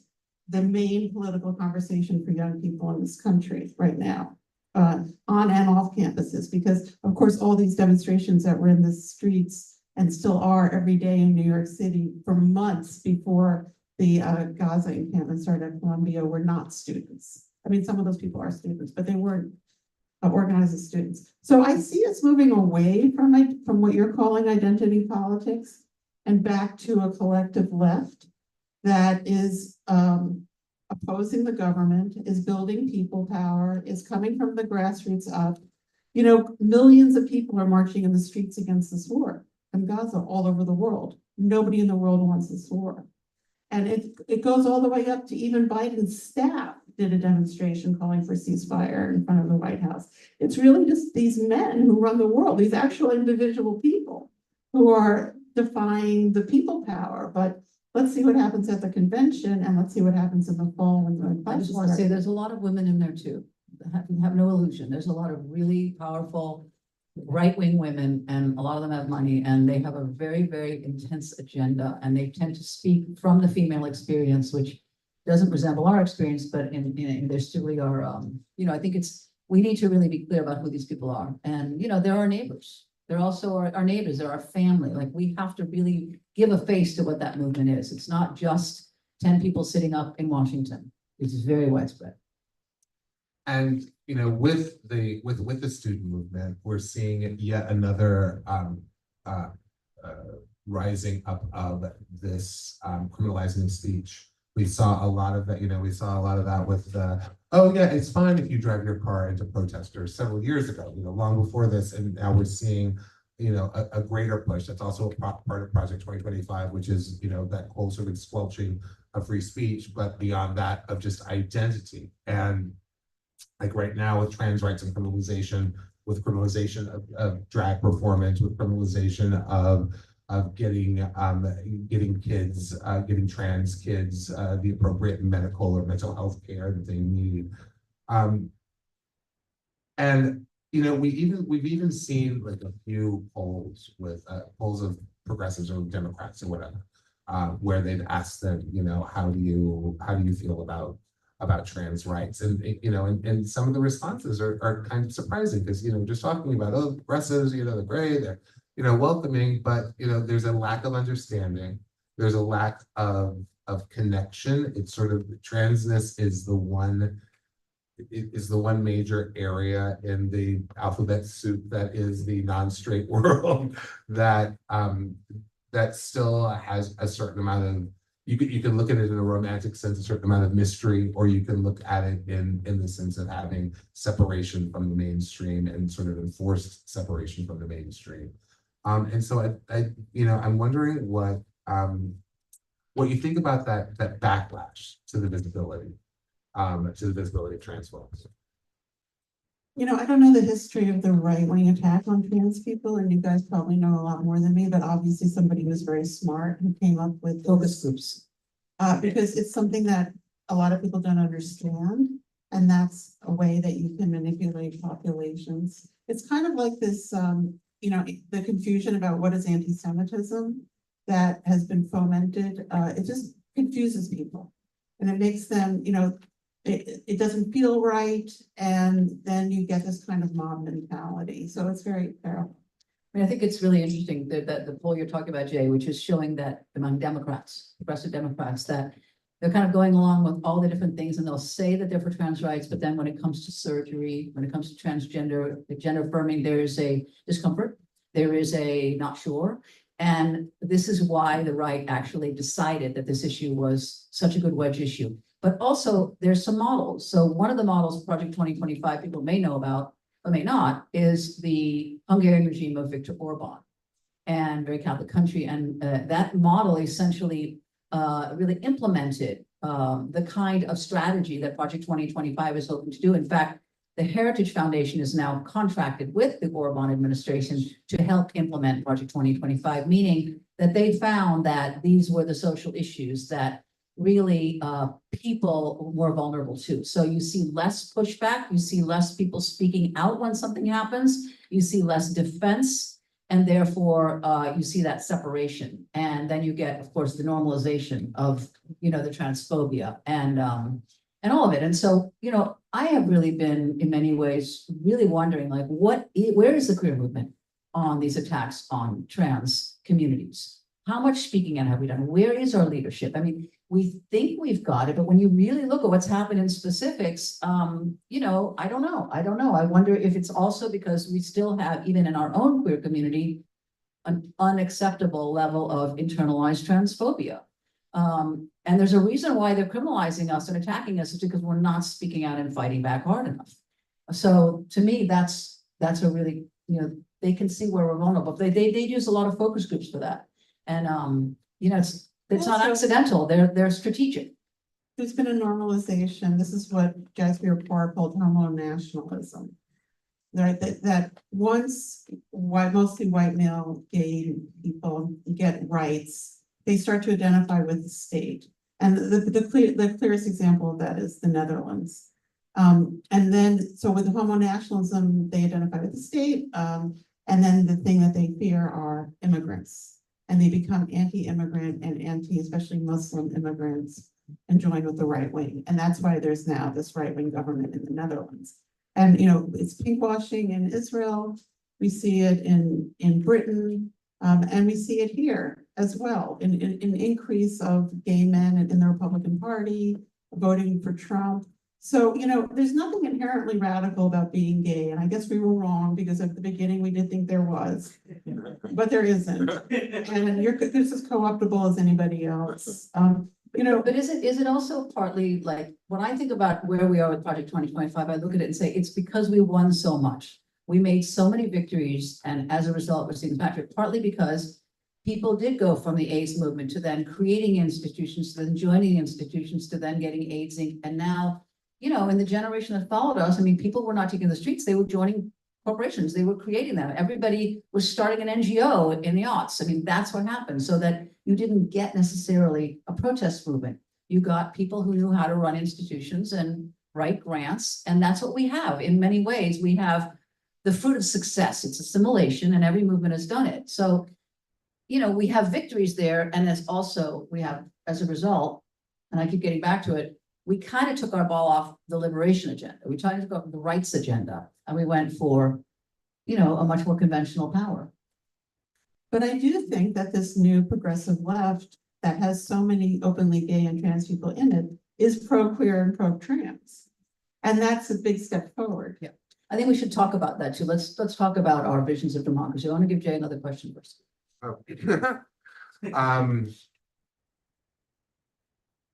the main political conversation for young people in this country right now, on and off campuses, because of course, all these demonstrations that were in the streets and still are every day in New York City for months before the Gaza encampment started at Columbia were not students. I mean, some of those people are students, but they weren't organized as students. So I see us moving away from what you're calling identity politics and back to a collective left that is opposing the government, is building people power, is coming from the grassroots up. Millions of people are marching in the streets against this war in Gaza all over the world. Nobody in the world wants this war. And it goes all the way up to even Biden's staff did a demonstration calling for ceasefire in front of the White House. It's really just these men who run the world, these actual individual people who are defying the people power. But let's see what happens at the convention, and let's see what happens in the fall when the I just want to say there's a lot of women in there too. Have no illusion. There's a lot of really powerful right-wing women, and a lot of them have money, and they have a very, very intense agenda, and they tend to speak from the female experience, which doesn't resemble our experience, but in there still are, I think we need to really be clear about who these people are. And, they're our neighbors. They're also our neighbors, they're our family. Like, we have to really give a face to what that movement is. It's not just 10 people sitting up in Washington. It's very widespread. And with the student movement, we're seeing yet another rising up of this criminalizing speech. We saw a lot of that. We saw a lot of that with oh yeah, it's fine if you drive your car into protesters several years ago. Long before this, and now we're seeing a greater push. That's also a part of Project 2025, which is that whole sort of squelching of free speech, but beyond that of just identity. And like right now with trans rights and criminalization, with criminalization of drag performance, with criminalization of getting kids, getting trans kids the appropriate medical or mental health care that they need. And we've even seen like a few polls with polls of progressives or Democrats or whatever, where they've asked them, how do you feel about trans rights? And and some of the responses are kind of surprising because just talking about progressives, they're great, they're welcoming, but there's a lack of understanding, there's a lack of connection. It's sort of transness is the one major area in the alphabet soup that is the non-straight world that still has a certain amount of, you can look at it in a romantic sense, a certain amount of mystery, or you can look at it in the sense of having separation from the mainstream and sort of enforced separation from the mainstream. And so I'm wondering what you think about that backlash to the visibility of trans folks. I don't know the history of the right-wing attack on trans people, and you guys probably know a lot more than me, but obviously somebody was very smart who came up with Focus groups. Because it's something that a lot of people don't understand, and that's a way that you can manipulate populations. It's kind of like this, the confusion about what is anti-Semitism that has been fomented. It just confuses people, and it makes them, it doesn't feel right, and then you get this kind of mob mentality, so it's very terrible. I mean, I think it's really interesting that the poll you're talking about, Jay, which is showing that among Democrats, progressive Democrats, that they're kind of going along with all the different things, and they'll say that they're for trans rights, but then when it comes to surgery, when it comes to transgender, gender affirming, there is a discomfort. There is a not sure. And this is why the right actually decided that this issue was such a good wedge issue. But also there's some models. So one of the models, Project 2025, people may know about, but may not, is the Hungarian regime of Viktor Orban, and very Catholic country. And that model essentially really implemented the kind of strategy that Project 2025 is hoping to do. In fact, the Heritage Foundation is now contracted with the Orban administration to help implement Project 2025, meaning that they found that these were the social issues that really people were vulnerable to. So you see less pushback, you see less people speaking out when something happens, you see less defense, and therefore you see that separation. And then you get, of course, the normalization of, the transphobia and all of it. And so, I have really been, in many ways, really wondering, like, where is the queer movement on these attacks on trans communities? How much speaking out have we done? Where is our leadership? I mean, we think we've got it, but when you really look at what's happened in specifics, I don't know. I don't know. I wonder if it's also because we still have, even in our own queer community, an unacceptable level of internalized transphobia. And there's a reason why they're criminalizing us and attacking us, is because we're not speaking out and fighting back hard enough. So to me, that's a really, they can see where we're vulnerable. They use a lot of focus groups for that. And it's not accidental, they're strategic. There's been a normalization. This is what Jasper Parr called homo nationalism. Right, that once mostly white male gay people get rights, they start to identify with the state. And the clearest example of that is the Netherlands. And then, so with the homo nationalism, they identify with the state. And then the thing that they fear are immigrants. And they become anti-immigrant and especially Muslim immigrants, and join with the right wing. And that's why there's now this right-wing government in the Netherlands. And, it's pinkwashing in Israel. We see it in Britain. And we see it here as well, in increase of gay men in the Republican Party, voting for Trump. So, there's nothing inherently radical about being gay. And I guess we were wrong, because at the beginning we did think there was, but there isn't. And you're just as co-optable as anybody else. But is it also partly like, when I think about where we are with Project 2025, I look at it and say, it's because we won so much. We made so many victories, and as a result, we're seeing Patrick, partly because people did go from the AIDS movement to then creating institutions, to then joining institutions, to then getting AIDS Inc. And now, in the generation that followed us, I mean, people were not taking the streets, they were joining corporations, they were creating them. Everybody was starting an NGO in the aughts. I mean, that's what happened, so that you didn't get necessarily a protest movement. You got people who knew how to run institutions and write grants, and that's what we have. In many ways, we have the fruit of success. It's assimilation, and every movement has done it. So, we have victories there, and we have, as a result, and I keep getting back to it, we kind of took our ball off the liberation agenda. We tried to go the rights agenda, and we went for, a much more conventional power. But I do think that this new progressive left that has so many openly gay and trans people in it is pro-queer and pro-trans. And that's a big step forward. Yeah. I think we should talk about that too. Let's talk about our visions of democracy. I want to give Jay another question first. Oh.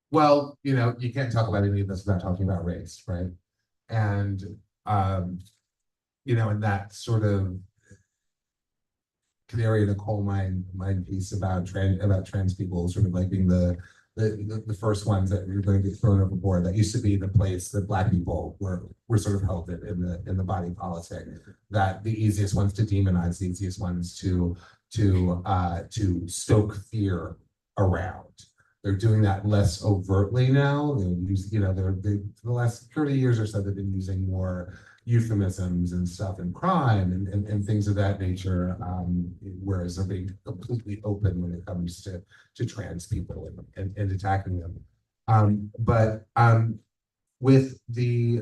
Well, you can't talk about any of this without talking about race, right? And in that sort of canary in the coal mine piece about trans people sort of like being the first ones that were going to get thrown overboard. That used to be the place that Black people were sort of held in the body politic. That the easiest ones to demonize, the easiest ones to stoke fear around. They're doing that less overtly now. They use, for the last 30 years or so, they've been using more euphemisms and stuff and crime and things of that nature, whereas they're being completely open when it comes to trans people and attacking them. But with the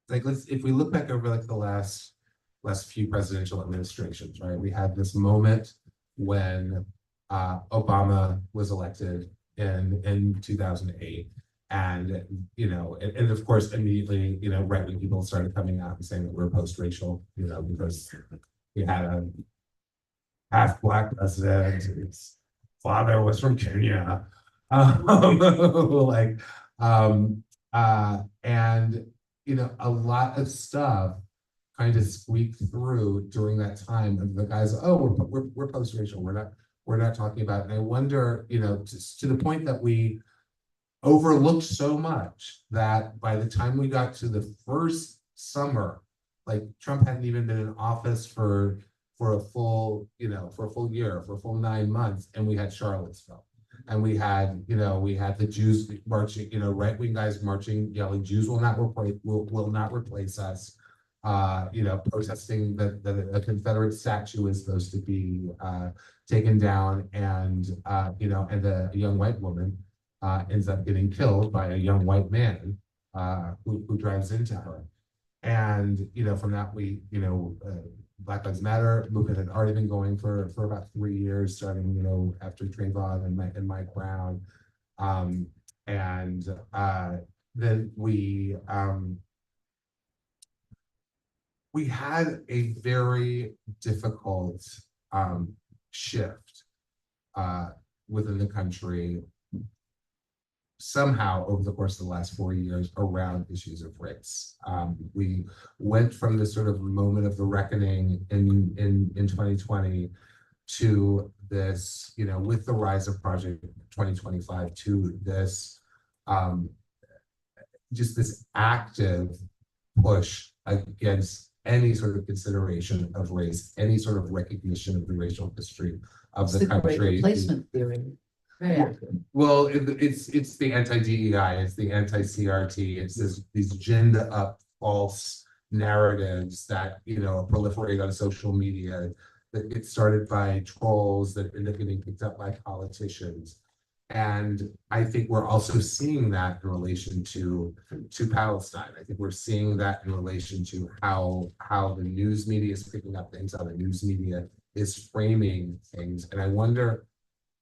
like, if we look back over like the last few presidential administrations, right? We had this moment when Obama was elected in 2008. And, you know, and of course, immediately, you know, right-wing people started coming out and saying that we're post-racial, you know, because we had a half-black president, his father was from Kenya. Like, and, you know, a lot of stuff kind of squeaked through during that time of the guys, oh, we're post-racial, we're not talking about it. And I wonder, you know, to the point that we overlooked so much that by the time we got to the first summer, like Trump hadn't even been in office for a full, you know, for a full year, for a full 9 months, and we had Charlottesville. And we had, you know, we had the Jews marching, you know, right-wing guys marching, yelling, Jews will not replace us. You know, protesting that a Confederate statue is supposed to be taken down, and you know, and a young white woman ends up getting killed by a young white man who drives into her. And, you know, from that, we, you know, Black Lives Matter movement had already been going for about 3 years, starting, you know, after Trayvon and Mike Brown. Then we had a very difficult shift within the country somehow over the course of the last 4 years around issues of race. We went from this sort of moment of the reckoning in 2020 to this, you know, with the rise of Project 2025, to this just this active push against any sort of consideration of race, any sort of recognition of the racial history of the Great country. replacement theory. Very active. Well, it's the anti-DEI, it's the anti-CRT, it's these ginned up false narratives that, you know, proliferate on social media, that get started by trolls that end up getting picked up by politicians. And I think we're also seeing that in relation to Palestine. I think we're seeing that in relation to how the news media is picking up things, how the news media is framing things. And I wonder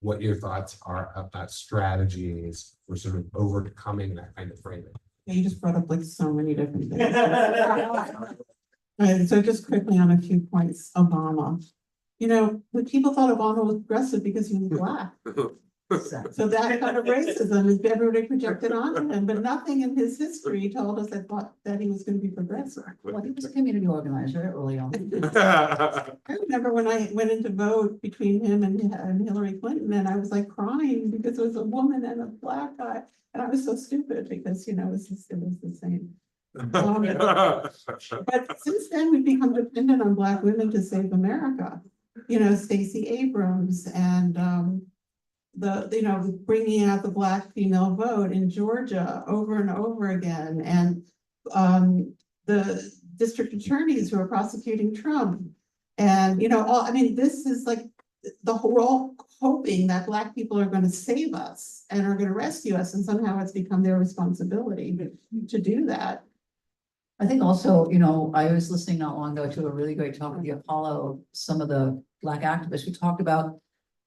what your thoughts are about strategies for sort of overcoming that kind of framing. Yeah, you just brought up like so many different things. So just quickly on a few points, Obama. You know, when people thought Obama was progressive because he was Black. So that kind of racism is everybody projected onto him, but nothing in his history told us that he was going to be progressive. Well, he was a community organizer early on. I remember when I went in to vote between him and Hillary Clinton, and I was like crying because it was a woman and a Black guy, and I was so stupid because, you know, it was the same. But since then, we've become dependent on Black women to save America. You know, Stacey Abrams and you know, bringing out the Black female vote in Georgia over and over again, and the district attorneys who are prosecuting Trump, and, you know, I mean, this is like we're all hoping that Black people are going to save us and are going to rescue us, and somehow it's become their responsibility to do that. I think also, you know, I was listening not long ago to a really great talk with the Apollo, some of the Black activists who talked about,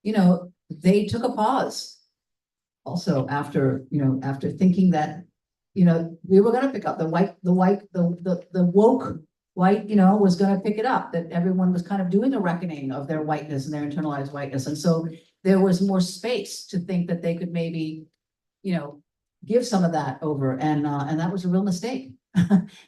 you know, they took a pause also after, you know, after thinking that, you know, we were going to pick up the woke white, you know, was going to pick it up, that everyone was kind of doing a reckoning of their whiteness and their internalized whiteness. And so there was more space to think that they could maybe, you know, give some of that over. And that was a real mistake.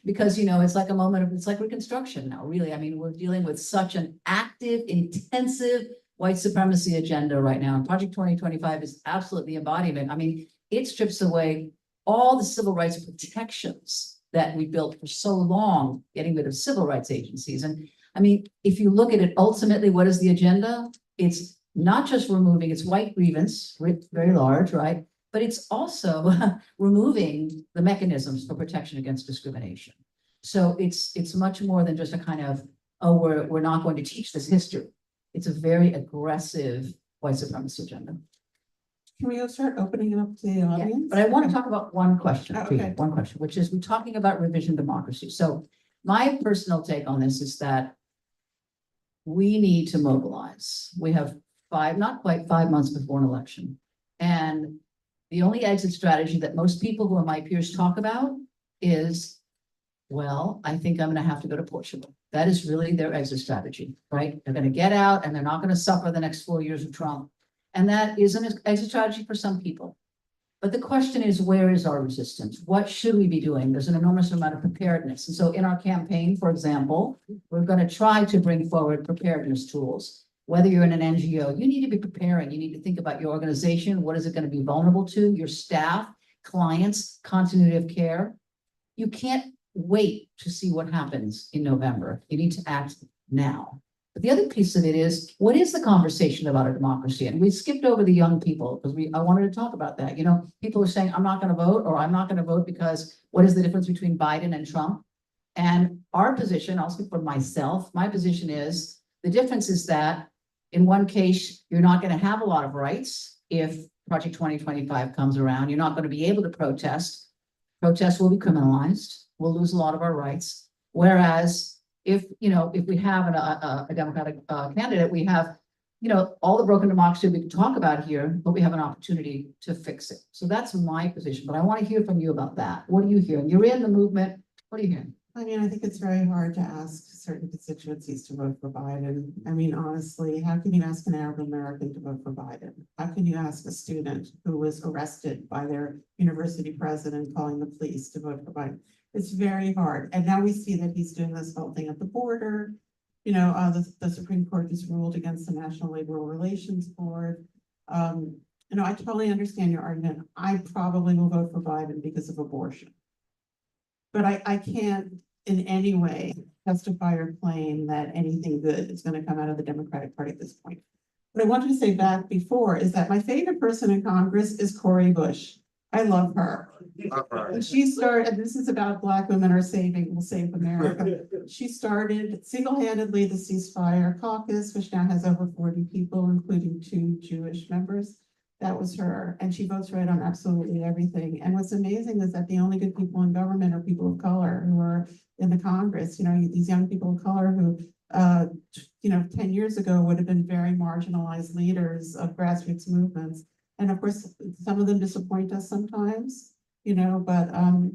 Because, you know, it's like a moment of, it's like Reconstruction now, really. I mean, we're dealing with such an active, intensive white supremacy agenda right now. And Project 2025 is absolutely the embodiment. I mean, it strips away all the civil rights protections that we built for so long, getting rid of civil rights agencies. And I mean, if you look at it, ultimately, what is the agenda? It's not just removing, it's white grievance, very large, right? But it's also removing the mechanisms for protection against discrimination. So it's much more than just a kind of, oh, we're not going to teach this history. It's a very aggressive white supremacy agenda. Can we start opening it up to the Yeah, audience? but I want to talk about one question, Oh, for you, okay. one question, which is we're talking about revision democracy. So my personal take on this is that we need to mobilize. We have not quite 5 months before an election. And the only exit strategy that most people who are my peers talk about is, well, I think I'm gonna have to go to Portugal. That is really their exit strategy, right? They're gonna get out and they're not gonna suffer the next 4 years of Trump. And that is an exit strategy for some people. But the question is, where is our resistance? What should we be doing? There's an enormous amount of preparedness. And so in our campaign, for example, we're going to try to bring forward preparedness tools. Whether you're in an NGO, you need to be preparing. You need to think about your organization. What is it going to be vulnerable to? Your staff, clients, continuity of care. You can't wait to see what happens in November. You need to act now. But the other piece of it is, what is the conversation about a democracy? And we skipped over the young people because I wanted to talk about that. You know, people are saying, I'm not going to vote, or I'm not going to vote because what is the difference between Biden and Trump? And our position, I'll speak for myself, my position is the difference is that in one case, you're not going to have a lot of rights. If Project 2025 comes around, you're not going to be able to protest. Protests will be criminalized. We'll lose a lot of our rights. Whereas if we have a Democratic candidate, we have, all the broken democracy we can talk about here, but we have an opportunity to fix it. So that's my position, but I want to hear from you about that. What are you hearing? You're in the movement. What are you hearing? I mean, I think it's very hard to ask certain constituencies to vote for Biden. I mean, honestly, how can you ask an Arab American to vote for Biden? How can you ask a student who was arrested by their university president calling the police to vote for Biden? It's very hard. And now we see that he's doing this whole thing at the border. The Supreme Court just ruled against the National Labor Relations Board. I totally understand your argument. I probably will vote for Biden because of abortion. But I can't in any way justify or claim that anything good is going to come out of the Democratic Party at this point. What I wanted to say back before is that my favorite person in Congress is Cori Bush. I love her. And she started, and this is about Black women are will save America. She started single-handedly the ceasefire caucus, which now has over 40 people, including 2 Jewish members. That was her, and she votes right on absolutely everything. And what's amazing is that the only good people in government are people of color who are in the Congress. These young people of color who, 10 years ago would have been very marginalized leaders of grassroots movements. And of course, some of them disappoint us sometimes, but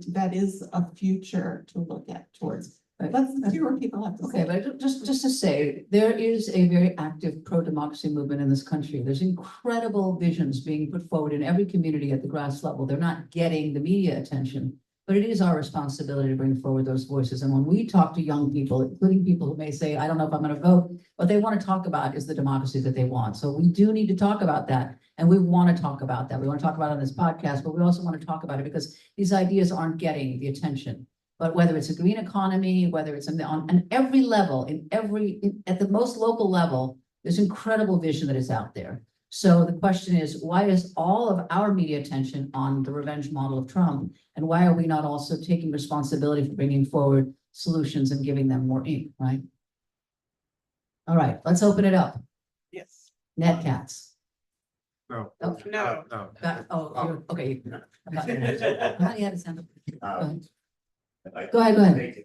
that is a future to look at towards. Let's hear what people have to say. Okay, but just to say, there is a very active pro-democracy movement in this country. There's incredible visions being put forward in every community at the grass level. They're not getting the media attention, but it is our responsibility to bring forward those voices. And when we talk to young people, including people who may say, I don't know if I'm going to vote, what they want to talk about is the democracy that they want. So we do need to talk about that. And we want to talk about that. We want to talk about it on this podcast, but we also want to talk about it because these ideas aren't getting the attention. But whether it's a green economy, whether it's on every level, at the most local level, there's incredible vision that is out there. So the question is, why is all of our media attention on the revenge model of Trump? And why are we not also taking responsibility for bringing forward solutions and giving them more ink, right? All right, let's open it up. Yes. Netcats. No. Oh, No. Okay. I thought you had his hand up. Go ahead.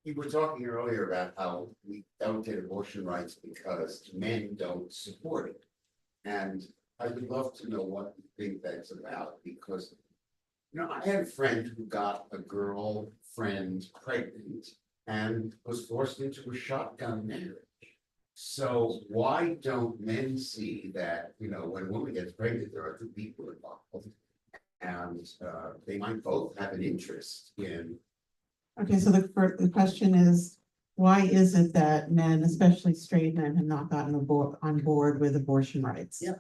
You were talking earlier about how we don't get abortion rights because men don't support it. And I would love to know what you think that's about, because I had a friend who got a girlfriend pregnant and was forced into a shotgun marriage. So why don't men see that, when a woman gets pregnant, there are 2 people involved? And they might both have an interest in. Okay, so the question is, why is it that men, especially straight men, have not gotten on board with abortion rights? Yeah.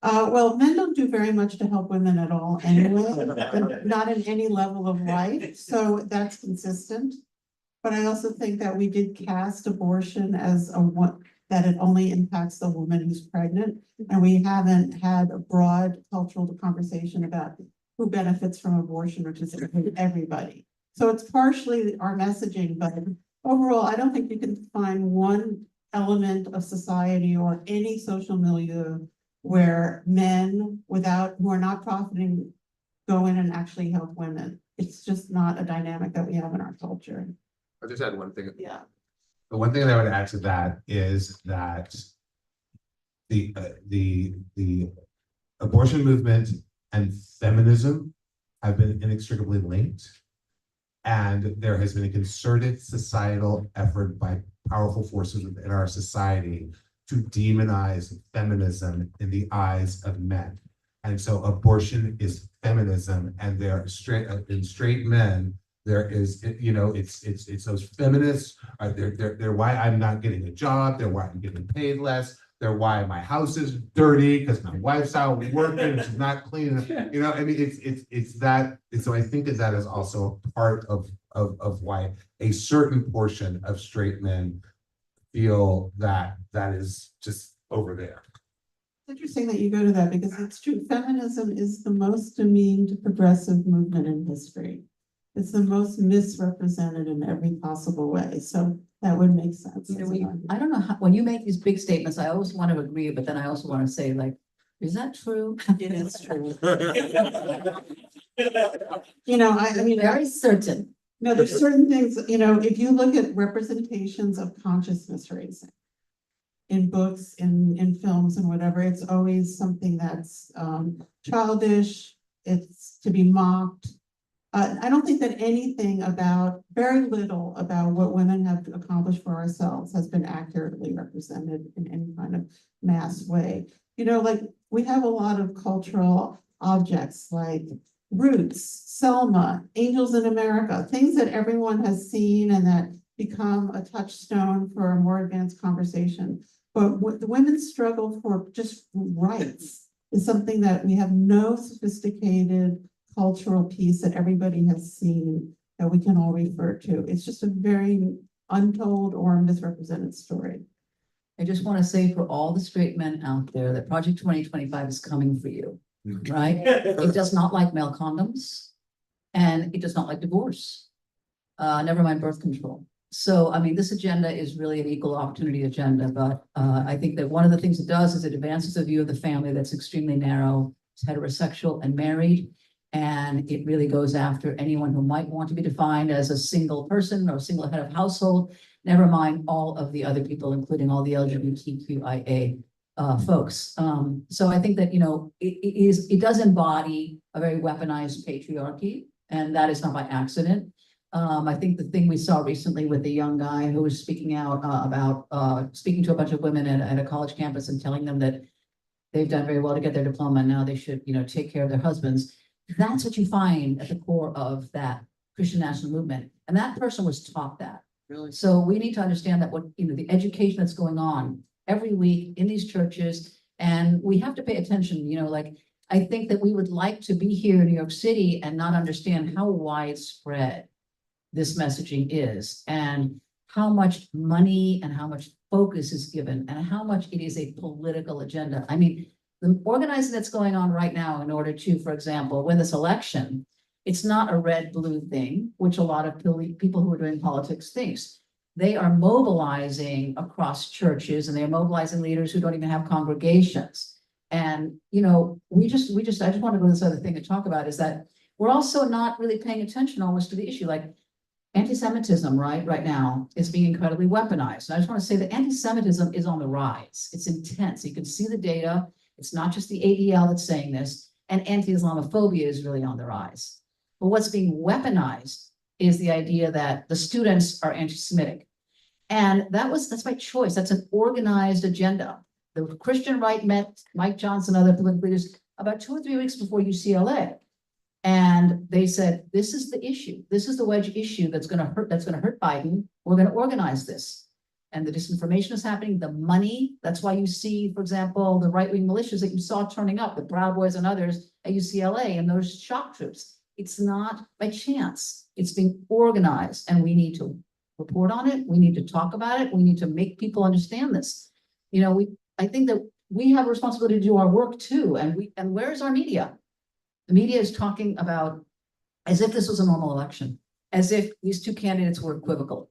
Well, men don't do very much to help women at all anyway, not in any level of life, so that's consistent. But I also think that we did cast abortion as that it only impacts the woman who's pregnant. And we haven't had a broad cultural conversation about who benefits from abortion, which is everybody. So it's partially our messaging, but overall, I don't think you can find one element of society or any social milieu where men who are not profiting go in and actually help women. It's just not a dynamic that we have in our culture. I'll just add one thing. Yeah. The one thing that I would add to that is that the abortion movement and feminism have been inextricably linked. And there has been a concerted societal effort by powerful forces within our society to demonize feminism in the eyes of men. And so abortion is feminism, and they're straight men. There is, it's those feminists are they're why I'm not getting a job, they're why I'm getting paid less, they're why my house is dirty because my wife's out working and she's not cleaning. I mean, it's that. And so I think that is also part of why a certain portion of straight men feel that is just over there. It's interesting that you go to that because it's true. Feminism is the most demeaned progressive movement in history. It's the most misrepresented in every possible way. So that would make sense. I don't know how, when you make these big statements, I always want to agree, but then I also want to say, like, is that true? It is true. I mean, Very certain. no, there's certain things, if you look at representations of consciousness raising in books, in films and whatever, it's always something that's childish, it's to be mocked. I don't think that very little about what women have accomplished for ourselves has been accurately represented in any kind of mass way. Like we have a lot of cultural objects like Roots, Selma, Angels in America, things that everyone has seen and that become a touchstone for a more advanced conversation. But what the women's struggle for just rights is something that we have no sophisticated cultural piece that everybody has seen that we can all refer to. It's just a very untold or misrepresented story. I just want to say for all the straight men out there that Project 2025 is coming for you, right? It does not like male condoms and it does not like divorce. Never mind birth control. So, I mean, this agenda is really an equal opportunity agenda, but I think that one of the things it does is it advances a view of the family that's extremely narrow, it's heterosexual and married. And it really goes after anyone who might want to be defined as a single person or a single head of household, never mind all of the other people, including all the LGBTQIA folks. So I think that, it does embody a very weaponized patriarchy, and that is not by accident. I think the thing we saw recently with the young guy who was speaking out about speaking to a bunch of women at a college campus and telling them that they've done very well to get their diploma and now they should, take care of their husbands. That's what you find at the core of that Christian national movement. And that person was taught that. Really? So we need to understand that the education that's going on every week in these churches, and we have to pay attention, like, I think that we would like to be here in New York City and not understand how widespread this messaging is and how much money and how much focus is given and how much it is a political agenda. I mean, the organizing that's going on right now in order to, for example, win this election, it's not a red-blue thing, which a lot of people who are doing politics thinks. They are mobilizing across churches and they're mobilizing leaders who don't even have congregations. And, I just want to go to this other thing to talk about is that we're also not really paying attention almost to the issue. Like anti-Semitism, right now is being incredibly weaponized. And I just want to say that anti-Semitism is on the rise. It's intense. You can see the data. It's not just the ADL that's saying this, and anti-Islamophobia is really on the rise. But what's being weaponized is the idea that the students are anti-Semitic. And that's by choice. That's an organized agenda. The Christian right met Mike Johnson and other political leaders about 2 or 3 weeks before UCLA. And they said, this is the issue. This is the wedge issue that's going to hurt Biden. We're going to organize this. And the disinformation is happening, the money. That's why you see, for example, the right-wing militias that you saw turning up, the Proud Boys and others at UCLA and those shock troops. It's not by chance. It's being organized, and we need to report on it. We need to talk about it. We need to make people understand this. I think that we have a responsibility to do our work too. And where's our media? The media is talking about as if this was a normal election, as if these two candidates were equivocal.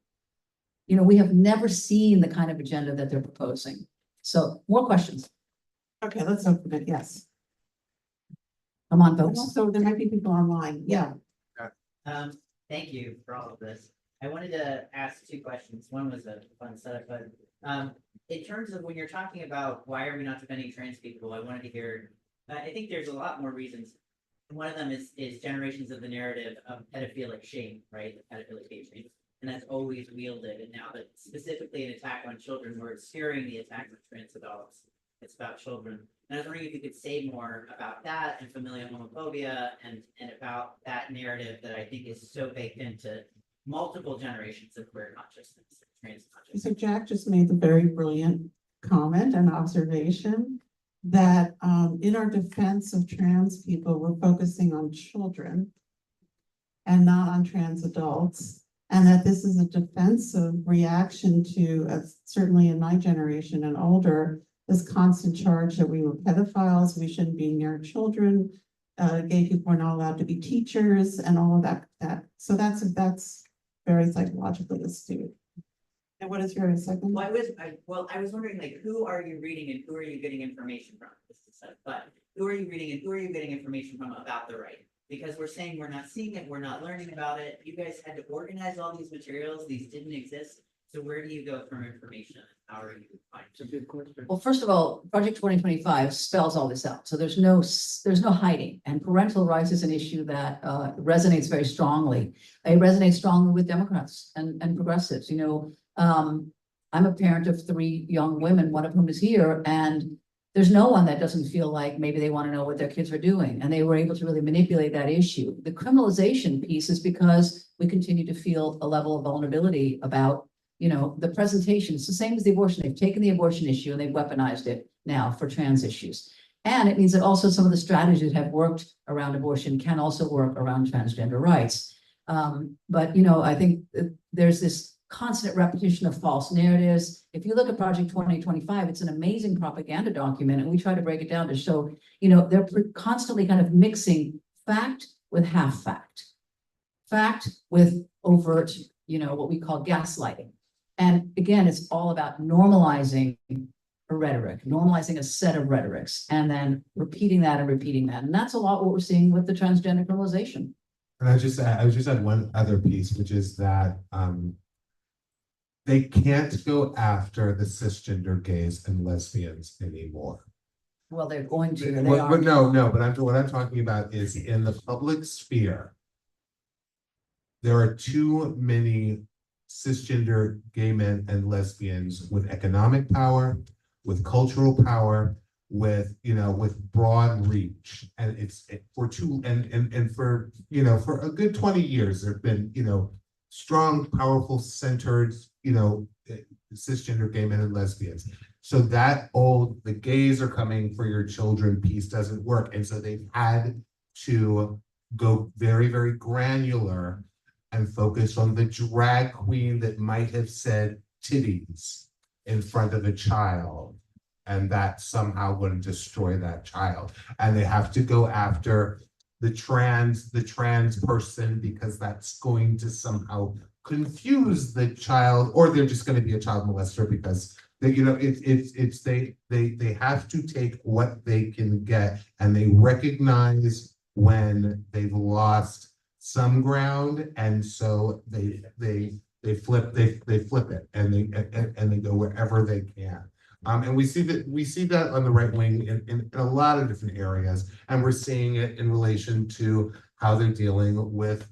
we have never seen the kind of agenda that they're proposing. So more questions. Okay, let's open it, yes. Come on, And folks. also, there might be people online, yeah. Thank you for all of this. I wanted to ask two questions. One was a fun setup, but in terms of when you're talking about why are we not defending trans people, I wanted to hear, I think there's a lot more reasons. One of them is generations of the narrative of pedophilic shame, right? The pedophilic shame. And that's always wielded. And now that specifically an attack on children, where it's steering the attack on trans adults, it's about children. And I was wondering if you could say more about that and familial homophobia and about that narrative that I think is so baked into multiple generations of queer consciousness, trans consciousness. So Jack just made the very brilliant comment and observation that in our defense of trans people, we're focusing on children and not on trans adults. And that this is a defensive reaction to, certainly in my generation and older, this constant charge that we were pedophiles, we shouldn't be near children, gay people are not allowed to be teachers, and all of that. So that's very psychologically astute. And what is your second? Well, I was wondering, like, who are you reading and who are you getting information from? This is stuff, but who are you reading and who are you getting information from about the right? Because we're saying we're not seeing it, we're not learning about it. You guys had to organize all these materials; these didn't exist. So where do you go from information? How are you finding? It's a good question. Well, first of all, Project 2025 spells all this out. So there's no hiding. And parental rights is an issue that resonates very strongly. It resonates strongly with Democrats and progressives. I'm a parent of 3 young women, one of whom is here, and there's no one that doesn't feel like maybe they want to know what their kids are doing. And they were able to really manipulate that issue. The criminalization piece is because we continue to feel a level of vulnerability about the presentation. It's the same as the abortion. They've taken the abortion issue and they've weaponized it now for trans issues. And it means that also some of the strategies that have worked around abortion can also work around transgender rights. But I think there's this constant repetition of false narratives. If you look at Project 2025, it's an amazing propaganda document, and we try to break it down to show, they're constantly kind of mixing fact with half fact, fact with overt, what we call gaslighting. And again, it's all about normalizing a rhetoric, normalizing a set of rhetorics, and then repeating that and repeating that. And that's a lot what we're seeing with the transgender criminalization. And I just add one other piece, which is that they can't go after the cisgender gays and lesbians anymore. Well, they're going to. They Well, are. but no, but what I'm talking about is in the public sphere, there are too many cisgender gay men and lesbians with economic power, with cultural power, with broad reach, and for a good 20 years there have been strong, powerful, centered cisgender gay men and lesbians. So the gays are coming for your children piece doesn't work, and so they've had to go very, very granular and focus on the drag queen that might have said titties in front of a child, and that somehow wouldn't destroy that child. And they have to go after the trans person because that's going to somehow confuse the child, or they're just going to be a child molester because they have to take what they can get, and they recognize when they've lost some ground, and so they flip it and they go wherever they can. And we see that on the right wing in a lot of different areas, and we're seeing it in relation to how they're dealing with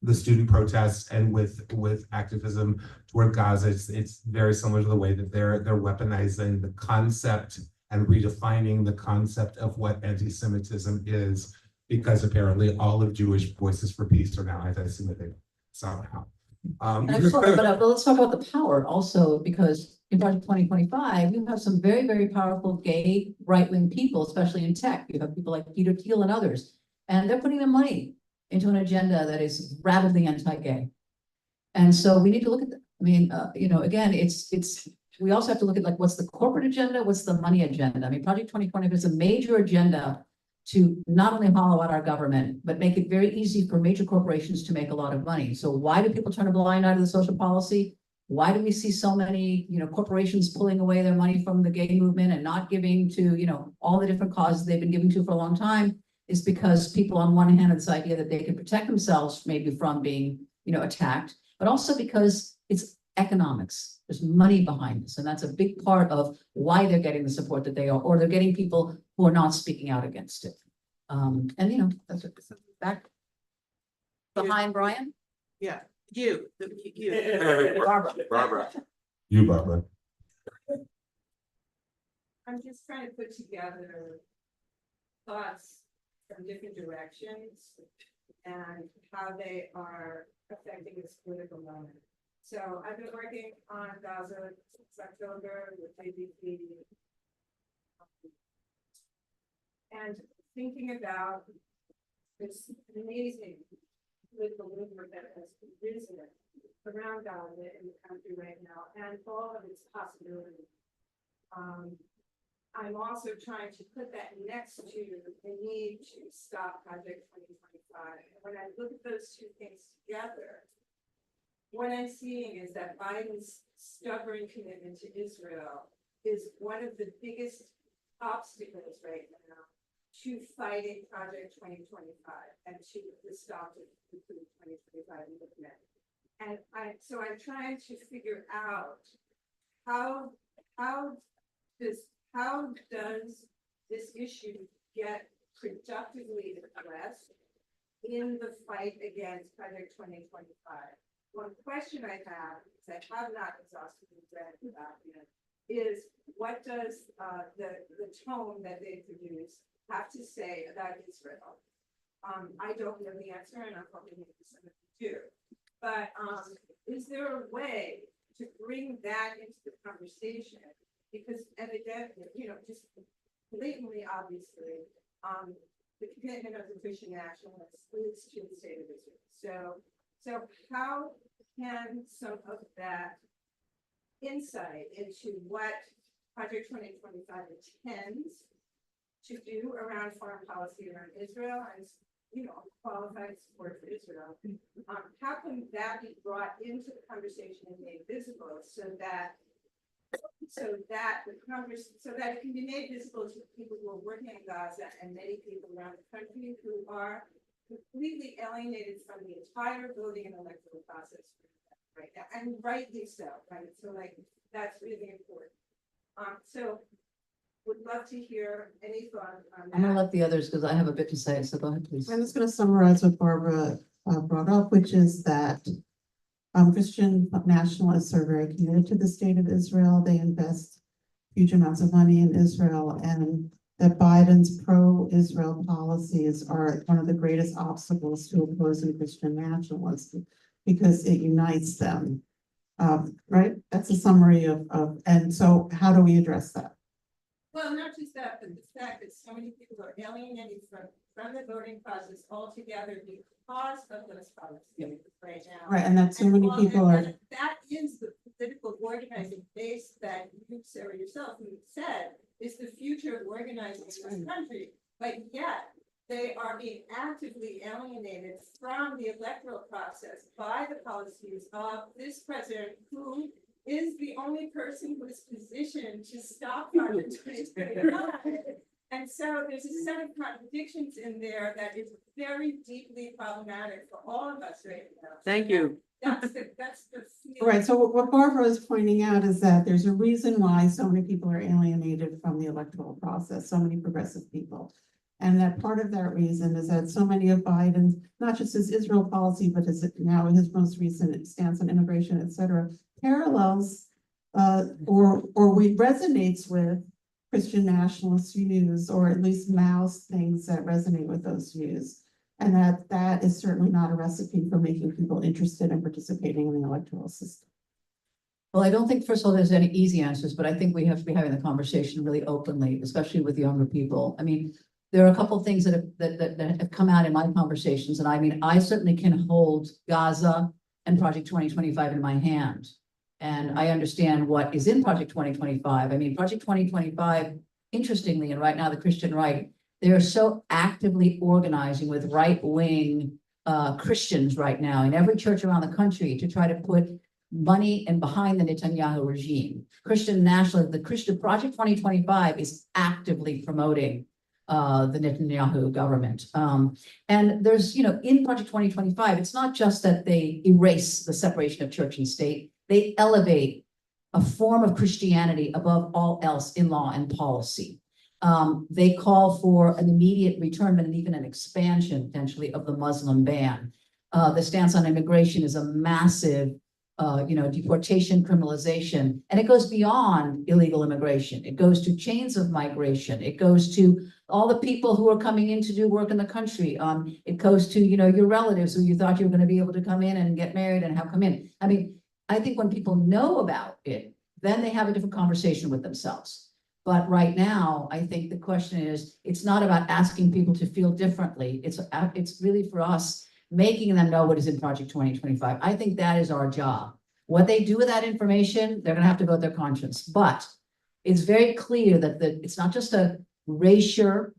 the student protests and with activism toward Gaza. It's very similar to the way that they're weaponizing the concept and redefining the concept of what anti-Semitism is, because apparently all of Jewish voices for peace are now anti-Semitic somehow. But let's talk about the power also, because in Project 2025, you have some very, very powerful gay right-wing people, especially in tech. You have people like Peter Thiel and others, and they're putting their money into an agenda that is rabidly anti-gay. And so we need to look at, again, we also have to look at what's the corporate agenda, what's the money agenda. Project 2020 is a major agenda to not only hollow out our government, but make it very easy for major corporations to make a lot of money. So why do people turn a blind eye to the social policy? Why do we see so many, corporations pulling away their money from the gay movement and not giving to, all the different causes they've been giving to for a long time? Is because people on one hand have this idea that they can protect themselves maybe from being, attacked, but also because it's economics. There's money behind this, and that's a big part of why they're getting the support that they are, or they're getting people who are not speaking out against it. That's what, back behind Brian. Yeah, you. Barbara. You, Barbara. I'm just trying to put together thoughts from different directions and how they are affecting this political moment. So I've been working on Gaza since October with ADP. And thinking about this amazing political movement that has risen around Gaza in the country right now and all of its possibilities. I'm also trying to put that next to the need to stop Project 2025. And when I look at those two things together, what I'm seeing is that Biden's stubborn commitment to Israel is one of the biggest obstacles right now to fighting Project 2025 and to the stop of 2025 movement. And so I'm trying to figure out how does this issue get productively addressed in the fight against Project 2025? One question I have, because I have not exhaustively read the document, is what does the tone that they produce have to say about Israel? I don't know the answer, and I'm hoping maybe some of you do. But is there a way to bring that into the conversation? Because evidently, just blatantly, obviously, the commitment of the Christian nationalists leads to the state of Israel. So how can some of that insight into what Project 2025 intends to do around foreign policy around Israel and, qualified support for Israel, how can that be brought into the conversation and made visible so that it can be made visible to people who are working in Gaza and many people around the country who are completely alienated from the entire voting and electoral process right now, and rightly so, right? So that's really important. So would love to hear any thoughts on that. I'm gonna let the others, because I have a bit to say, so go ahead, please. I'm just going to summarize what Barbara brought up, which is that Christian nationalists are very committed to the state of Israel. They invest huge amounts of money in Israel, and that Biden's pro-Israel policies are one of the greatest obstacles to opposing Christian nationalists because it unites them. Right? That's a summary and so how do we address that? Well, not just that, but the fact that so many people are alienated from the voting process altogether because of those policies right now. Right, and that so many people are. That is the political organizing base that you, Sarah, yourself, who said is the future of organizing this country. But yet, they are being actively alienated from the electoral process by the policies of this president, who is the only person who is positioned to stop Project 2025. And so there's a set of contradictions in there that is very deeply problematic for all of us right now. Thank you. That's the Right, so what Barbara is pointing out is that there's a reason why so many people are alienated from the electoral process, so many progressive people. And that part of that reason is that so many of Biden's, not just his Israel policy, but his most recent stance on immigration, et cetera, parallels or resonates with Christian nationalist views, or at least mouths things that resonate with those views. And that is certainly not a recipe for making people interested in participating in the electoral system. Well, I don't think, first of all, there's any easy answers, but I think we have to be having the conversation really openly, especially with younger people. I mean, there are a couple of things that have come out in my conversations, and I mean, I certainly can hold Gaza and Project 2025 in my hand. And I understand what is in Project 2025. I mean, Project 2025, interestingly, and right now the Christian right They're so actively organizing with right-wing Christians right now in every church around the country to try to put money and behind the Netanyahu regime. Christian National, the Christian Project 2025 is actively promoting the Netanyahu government. And there's, in Project 2025, it's not just that they erase the separation of church and state, they elevate a form of Christianity above all else in law and policy. They call for an immediate return and even an expansion potentially of the Muslim ban. The stance on immigration is a massive deportation, criminalization, and it goes beyond illegal immigration. It goes to chains of migration. It goes to all the people who are coming in to do work in the country. It goes to, your relatives who you thought you were going to be able to come in and get married and have come in. I mean, I think when people know about it, then they have a different conversation with themselves. But right now, I think the question is, it's not about asking people to feel differently. It's really for us making them know what is in Project 2025. I think that is our job. What they do with that information, they're going to have to go with their conscience. But it's very clear that it's not just a erasure,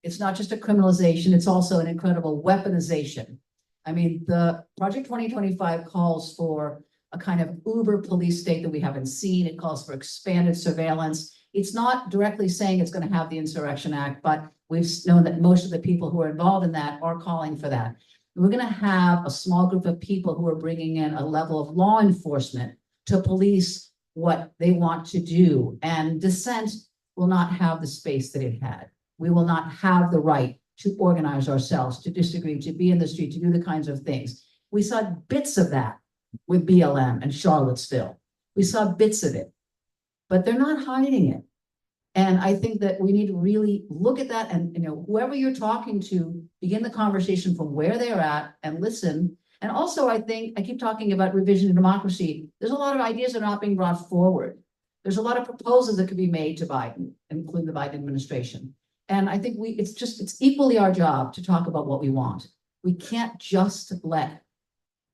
it's not just a criminalization, it's also an incredible weaponization. I mean, the Project 2025 calls for a kind of uber police state that we haven't seen. It calls for expanded surveillance. It's not directly saying it's going to have the Insurrection Act, but we've known that most of the people who are involved in that are calling for that. We're going to have a small group of people who are bringing in a level of law enforcement to police what they want to do. And dissent will not have the space that it had. We will not have the right to organize ourselves, to disagree, to be in the street, to do the kinds of things. We saw bits of that with BLM and Charlottesville. We saw bits of it, but they're not hiding it. And I think that we need to really look at that and, whoever you're talking to, begin the conversation from where they're at and listen. And also, I think I keep talking about revision of democracy. There's a lot of ideas that are not being brought forward. There's a lot of proposals that could be made to Biden, including the Biden administration. And I think it's equally our job to talk about what we want. We can't just let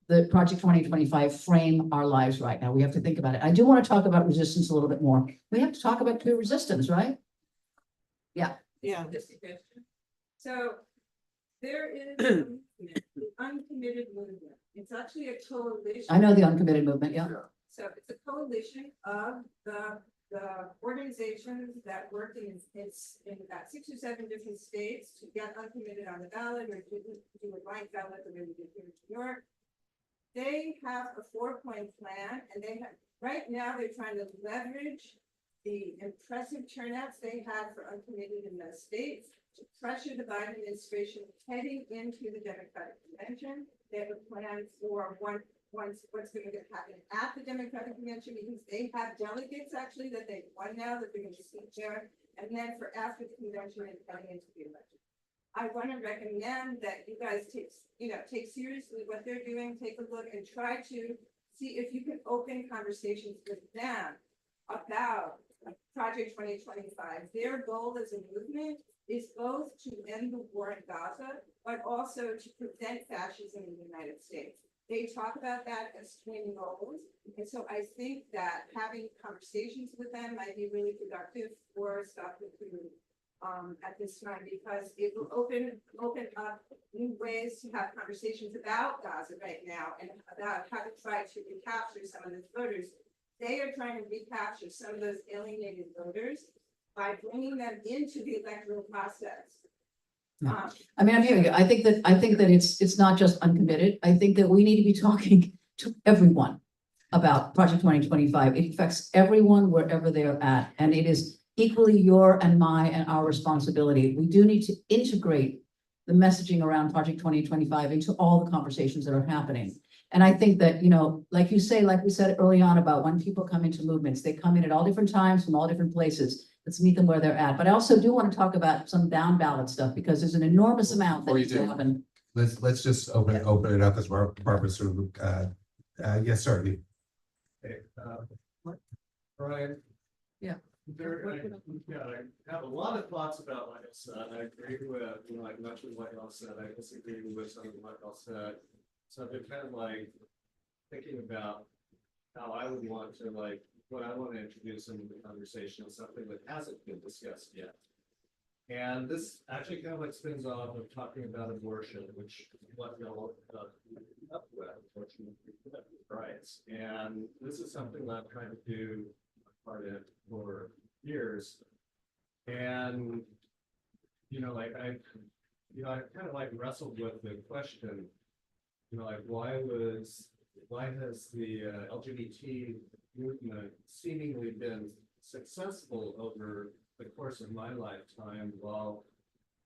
the Project 2025 frame our lives right now. We have to think about it. I do want to talk about resistance a little bit more. We have to talk about clear resistance, right? Yeah. So there is the uncommitted movement. It's actually a coalition. I know the uncommitted movement, yeah. So it's a coalition of the organizations that work in about 6 or 7 different states to get uncommitted on the ballot or do a blank ballot the way we did here in New York. They have a 4-point plan, and right now they're trying to leverage the impressive turnouts they had for uncommitted in the states to pressure the Biden administration heading into the Democratic Convention. They have a plan for what's going to happen at the Democratic Convention, because they have delegates actually that they've won now that they're going to seat there, and then for after the convention and heading into the election. I want to recommend that you guys take seriously what they're doing, take a look and try to see if you can open conversations with them about Project 2025. Their goal as a movement is both to end the war in Gaza, but also to prevent fascism in the United States. They talk about that as twin goals. And so I think that having conversations with them might be really productive for stuff with you at this time, because it will open up new ways to have conversations about Gaza right now and about how to try to recapture some of those voters. They are trying to recapture some of those alienated voters by bringing them into the electoral process. I mean, I'm hearing you. I think that it's not just uncommitted. I think that we need to be talking to everyone about Project 2025. It affects everyone wherever they're at, and it is equally your and my and our responsibility. We do need to integrate the messaging around Project 2025 into all the conversations that are happening. And I think that, like you say, like we said early on about when people come into movements, they come in at all different times from all different places. Let's meet them where they're at. But I also do want to talk about some down ballot stuff, because there's an enormous amount that needs to happen. Let's just open it up as Barbara sort of, yes, sorry. Brian? Yeah. I have a lot of thoughts about what y'all said. I agree with, like much of what y'all said. I disagree with some of what y'all said. So I've been kind of like thinking about how I would want to what I want to introduce into the conversation is something that hasn't been discussed yet. And this actually kind of like spins off of talking about abortion, which is what y'all up with, unfortunately, rights. And this is something that I've tried to do part of for years. And, like I kind of like wrestled with the question, like why has the LGBT movement seemingly been successful over the course of my lifetime, while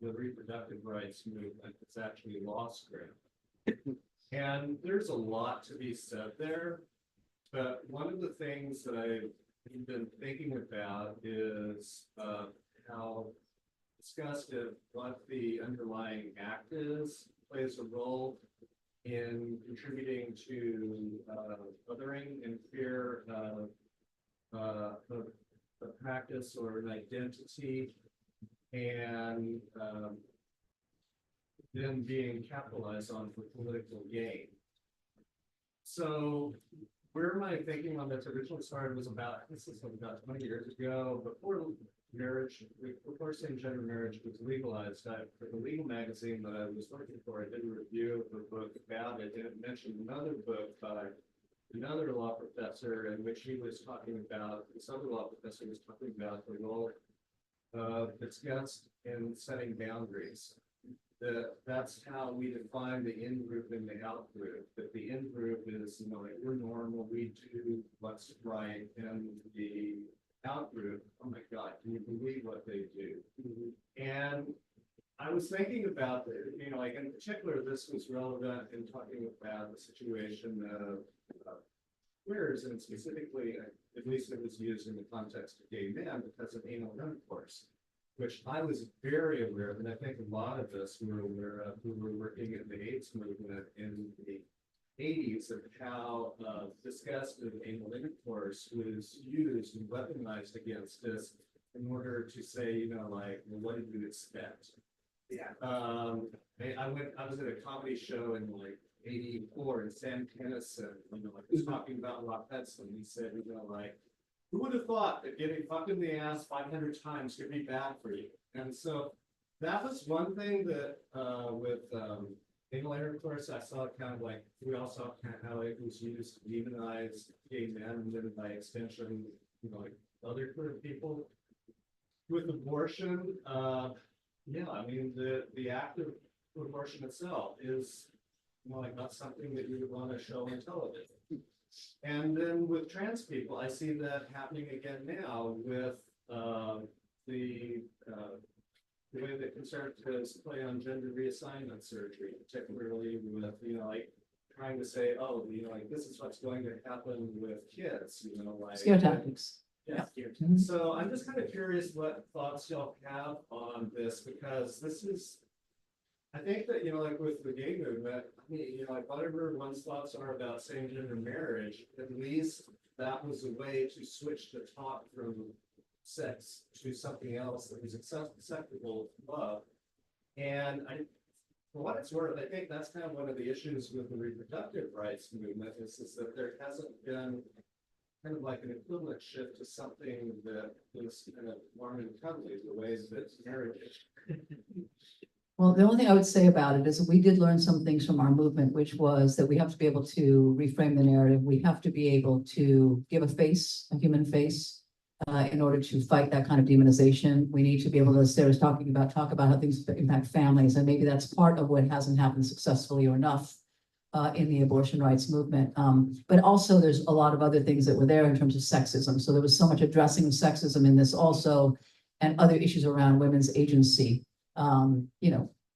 the reproductive rights movement has actually lost ground. And there's a lot to be said there, but one of the things that I've been thinking about is how disgusted what the underlying act is plays a role in contributing to othering and fear of a practice or an identity, and then being capitalized on for political gain. So where my thinking on this originally started was about 20 years ago, before marriage, before same-gender marriage was legalized. For the legal magazine that I was working for, I did a review of a book about it, and it mentioned another book by another law professor in which he was talking about, this other law professor was talking about the role of disgust in setting boundaries. That's how we define the in-group and the out-group. That the in-group is, like, we're normal, we do what's right, and the out-group, oh my God, can you believe what they do? And I was thinking about, like in particular, this was relevant in talking about the situation of queers, and specifically, at least it was used in the context of gay men because of anal intercourse, which I was very aware of, and I think a lot of us were aware of who were working in the AIDS movement in the 80s, of how disgust of anal intercourse was used and weaponized against us in order to say, like, well, what did you expect? Yeah. I was at a comedy show in like '84, and Sam Kinison, was talking about Rock Hudson. He said, like, who would have thought that getting fucked in the ass 500 times could be bad for you? And so that was one thing that with anal intercourse, I saw kind of like, we all saw kind of how it was used to demonize gay men, and then by extension, like other queer people. With abortion, yeah, I mean, the act of abortion itself is like not something that you would want to show on television. And then with trans people, I see that happening again now with the way that conservatives play on gender reassignment surgery, particularly with, like trying to say, oh, like this is what's going to happen with kids, like Scare tactics. yeah. Mhm. So I'm just kind of curious what thoughts y'all have on this, because this is, I think that, like with the gay movement, I mean, like whatever one's thoughts are about same-gender marriage, at least that was a way to switch the talk from sex to something else that was acceptable to love. And for what it's worth, I think that's kind of one of the issues with the reproductive rights movement is that there hasn't been kind of like an equivalent shift to something that is kind of warm and cuddly, the ways that marriage is. Well, the only thing I would say about it is that we did learn some things from our movement, which was that we have to be able to reframe the narrative. We have to be able to give a human face, in order to fight that kind of demonization. We need to be able to, as Sarah's talk about how things impact families, and maybe that's part of what hasn't happened successfully or enough in the abortion rights movement. But also there's a lot of other things that were there in terms of sexism. So there was so much addressing of sexism in this also, and other issues around women's agency.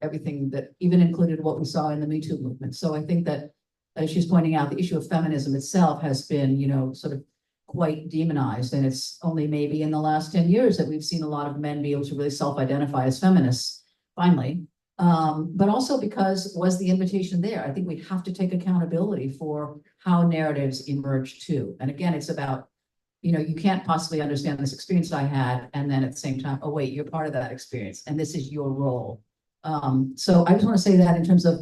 Everything that even included what we saw in the Me Too movement. So I think that, as she's pointing out, the issue of feminism itself has been, sort of quite demonized. And it's only maybe in the last 10 years that we've seen a lot of men be able to really self-identify as feminists, finally. But also because was the invitation there? I think we have to take accountability for how narratives emerge too. And again, it's about, you can't possibly understand this experience I had, and then at the same time, oh wait, you're part of that experience, and this is your role. So I just want to say that in terms of,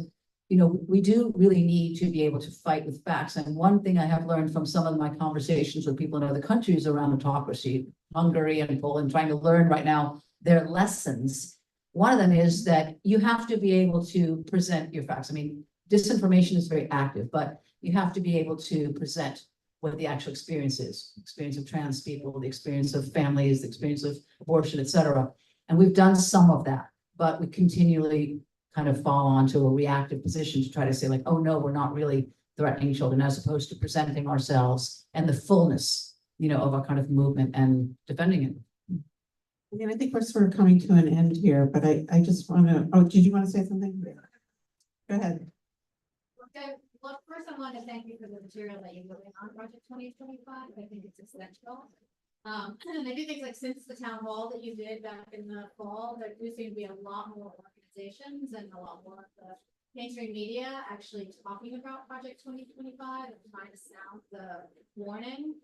we do really need to be able to fight with facts. And one thing I have learned from some of my conversations with people in other countries around autocracy, Hungary and Poland, trying to learn right now their lessons, One of them is that you have to be able to present your facts. I mean, disinformation is very active, but you have to be able to present what the actual experience is, experience of trans people, the experience of families, the experience of abortion, et cetera. And we've done some of that, but we continually kind of fall onto a reactive position to try to say like, oh no, we're not really threatening children, as opposed to presenting ourselves and the fullness, of our kind of movement and defending it. I mean, I think we're sort of coming to an end here, but I just want to, did you want to say something? Go ahead. Okay, well, first I want to thank you for the material that you're doing on Project 2025. I think it's essential. And I do think like since the town hall that you did back in the fall, there do seem to be a lot more organizations and a lot more of the mainstream media actually talking about Project 2025 and trying to sound the warning.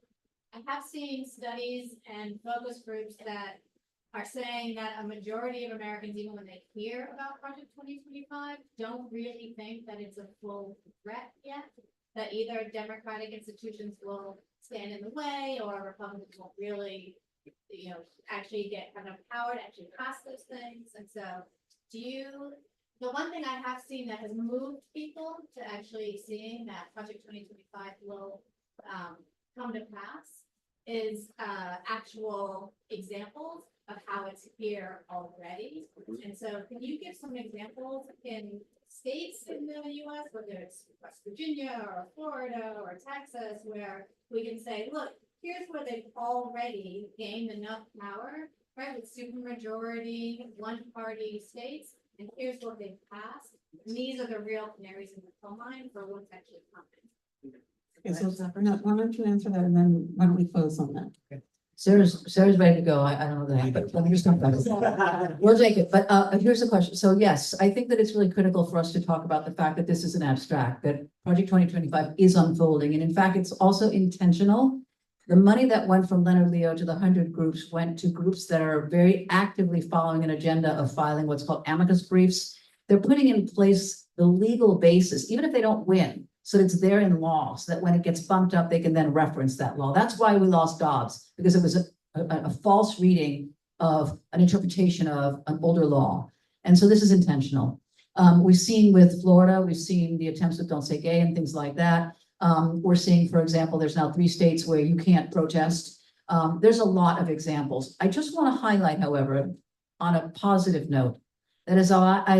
I have seen studies and focus groups that are saying that a majority of Americans, even when they hear about Project 2025, don't really think that it's a full threat yet, that either democratic institutions will stand in the way or Republicans won't really, actually get kind of power to actually pass those things. And so the one thing I have seen that has moved people to actually seeing that Project 2025 will come to pass is actual examples of how it's here already. And so can you give some examples in states in the US, whether it's West Virginia or Florida or Texas, where we can say, look, here's where they've already gained enough power, right, with supermajority, one-party states, and here's what they've passed. And these are the real canaries in the coal mine for what's actually coming. Okay, so why don't you answer that and then why don't we close on that? Sarah's ready to go. I don't know that, but let me just talk about it. We'll take it. But here's the question. So yes, I think that it's really critical for us to talk about the fact that this is an abstract, that Project 2025 is unfolding. And in fact, it's also intentional. The money that went from Leonard Leo to the 100 groups went to groups that are very actively following an agenda of filing what's called amicus briefs. They're putting in place the legal basis, even if they don't win, so that it's there in law, so that when it gets bumped up, they can then reference that law. That's why we lost Dobbs, because it was a false reading of an interpretation of an older law. And so this is intentional. We've seen with Florida, we've seen the attempts with Don't Say Gay and things like that. We're seeing, for example, there's now 3 states where you can't protest. There's a lot of examples. I just want to highlight, however, on a positive note, that as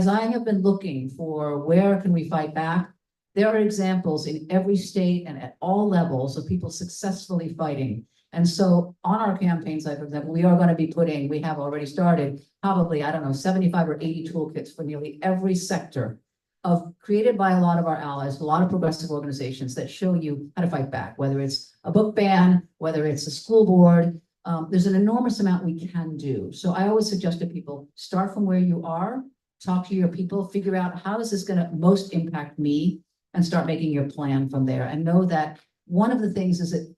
I have been looking for where can we fight back, there are examples in every state and at all levels of people successfully fighting. And so on our campaigns, like for example, we are going to be putting, we have already started, probably, I don't know, 75 or 80 toolkits for nearly every sector created by a lot of our allies, a lot of progressive organizations that show you how to fight back, whether it's a book ban, whether it's a school board. There's an enormous amount we can do. So I always suggest to people, start from where you are, talk to your people, figure out how is this going to most impact me, and start making your plan from there. And know that one of the things is that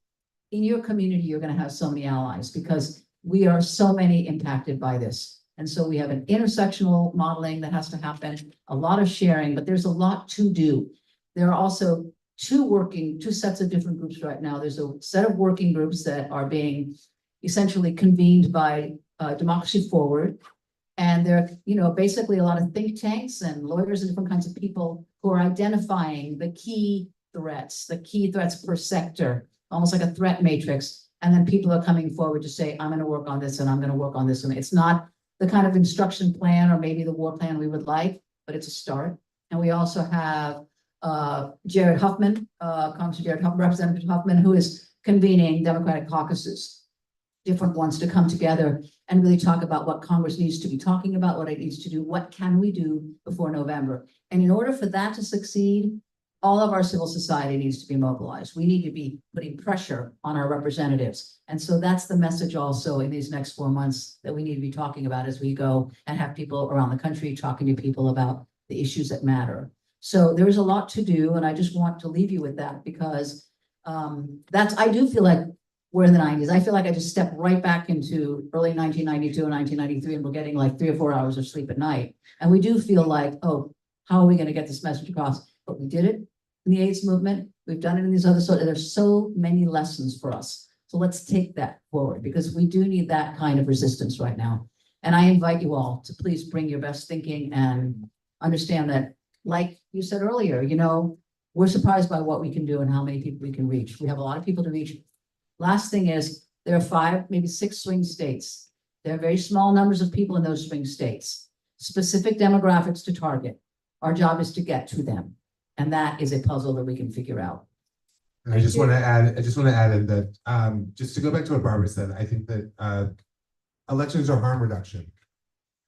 in your community, you're going to have so many allies because we are so many impacted by this. And so we have an intersectional modeling that has to happen, a lot of sharing, but there's a lot to do. There are also two sets of different groups right now. There's a set of working groups that are being essentially convened by Democracy Forward. And there are, basically a lot of think tanks and lawyers and different kinds of people who are identifying the key threats per sector, almost like a threat matrix. And then people are coming forward to say, I'm going to work on this and I'm going to work on this. And it's not the kind of instruction plan or maybe the war plan we would like, but it's a start. And we also have Jared Huffman, Representative Huffman, who is convening Democratic caucuses, different ones to come together and really talk about what Congress needs to be talking about, what it needs to do, what can we do before November. And in order for that to succeed, all of our civil society needs to be mobilized. We need to be putting pressure on our representatives. And so that's the message also in these next 4 months that we need to be talking about as we go and have people around the country talking to people about the issues that matter. So there's a lot to do. And I just want to leave you with that because I do feel like we're in the 90s. I feel like I just stepped right back into early 1992 and 1993 and we're getting like 3 or 4 hours of sleep at night. And we do feel like, oh, how are we going to get this message across? But we did it in the AIDS movement. We've done it in these other, so there's so many lessons for us. So let's take that forward because we do need that kind of resistance right now. And I invite you all to please bring your best thinking and understand that, like you said earlier, you know, we're surprised by what we can do and how many people we can reach. We have a lot of people to reach. Last thing is, there are 5, maybe 6 swing states. There are very small numbers of people in those swing states, specific demographics to target. Our job is to get to them. And that is a puzzle that we can figure out. And I just want to add in that, just to go back to what Barbara said, I think that elections are harm reduction.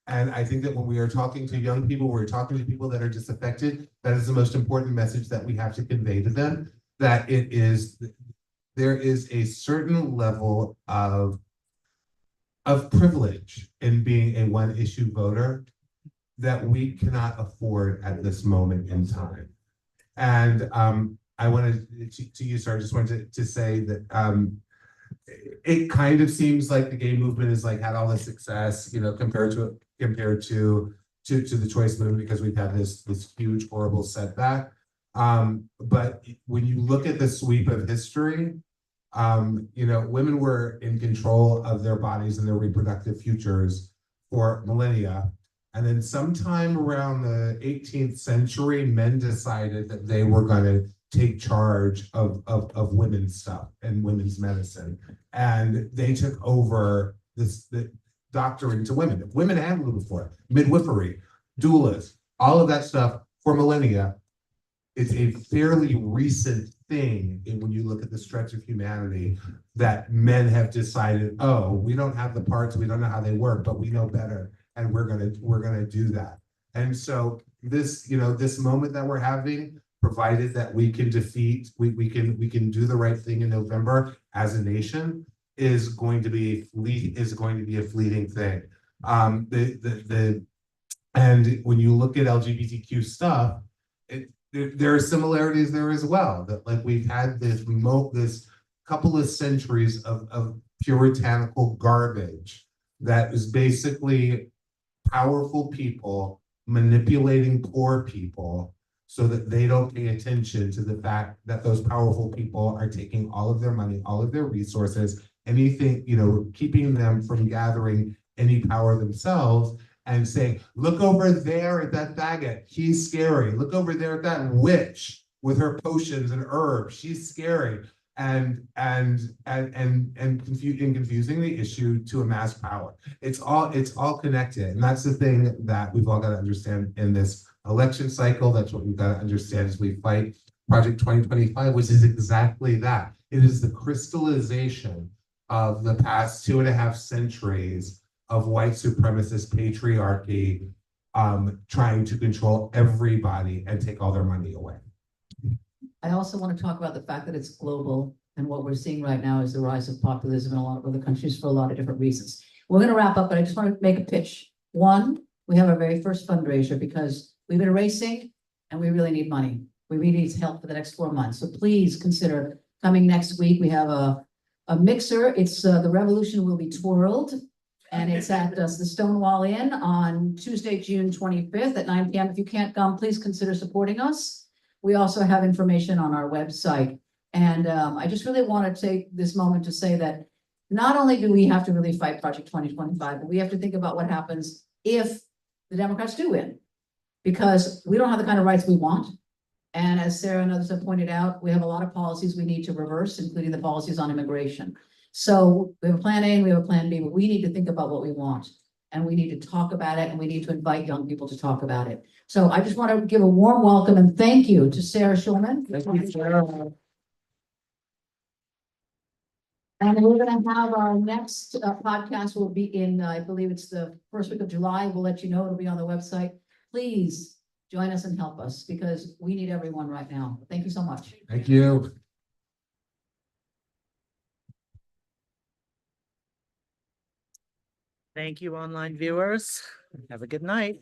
And I think that when we are talking to young people, we're talking to people that are disaffected, that is the most important message that we have to convey to them, that there is a certain level of privilege in being a one-issue voter that we cannot afford at this moment in time. And I wanted to you, sir, I just wanted to say that it kind of seems like the gay movement has like had all this success, you know, compared to the choice movement, because we've had this huge horrible setback. But when you look at the sweep of history, you know, women were in control of their bodies and their reproductive futures for millennia. And then sometime around the 18th century, men decided that they were going to take charge of women's stuff and women's medicine. And they took over the doctoring to women. Women had it before, midwifery, doulas, all of that stuff for millennia. It's a fairly recent thing when you look at the stretch of humanity that men have decided, oh, we don't have the parts, we don't know how they work, but we know better, and we're gonna do that. And so this, you know, this moment that we're having, provided that we can we can do the right thing in November as a nation, is going to be a fleeting thing. And when you look at LGBTQ stuff, there are similarities there as well. That like we've had this couple of centuries of puritanical garbage that is basically powerful people manipulating poor people so that they don't pay attention to the fact that those powerful people are taking all of their money, all of their resources, anything, you know, keeping them from gathering any power themselves, and saying, look over there at that faggot, he's scary. Look over there at that witch with her potions and herbs, she's scary. And confusing the issue to amass power. It's all connected. And that's the thing that we've all got to understand in this election cycle. That's what we've got to understand as we fight Project 2025, which is exactly that. It is the crystallization of the past 2.5 centuries of white supremacist patriarchy trying to control everybody and take all their money away. I also want to talk about the fact that it's global, and what we're seeing right now is the rise of populism in a lot of other countries for a lot of different reasons. We're going to wrap up, but I just want to make a pitch. One, we have our very first fundraiser because we've been racing and we really need money. We really need help for the next 4 months. So please consider coming next week. We have a mixer. It's the Revolution Will Be Twirled. And it's at the Stonewall Inn on Tuesday, June 25th at 9 p.m. If you can't come, please consider supporting us. We also have information on our website. And I just really want to take this moment to say that not only do we have to really fight Project 2025, but we have to think about what happens if the Democrats do win, because we don't have the kind of rights we want. And as Sarah and others have pointed out, we have a lot of policies we need to reverse, including the policies on immigration. So we have a plan A and we have a plan B, but we need to think about what we want. And we need to talk about it, and we need to invite young people to talk about it. So I just want to give a warm welcome and thank you to Sarah Schulman. Thank you, Sarah. And we're going to have our next podcast will be in, I believe it's the first week of July. We'll let you know. It'll be on the website. Please join us and help us, because we need everyone right now. Thank you so much. Thank you. Thank you, online viewers. Have a good night.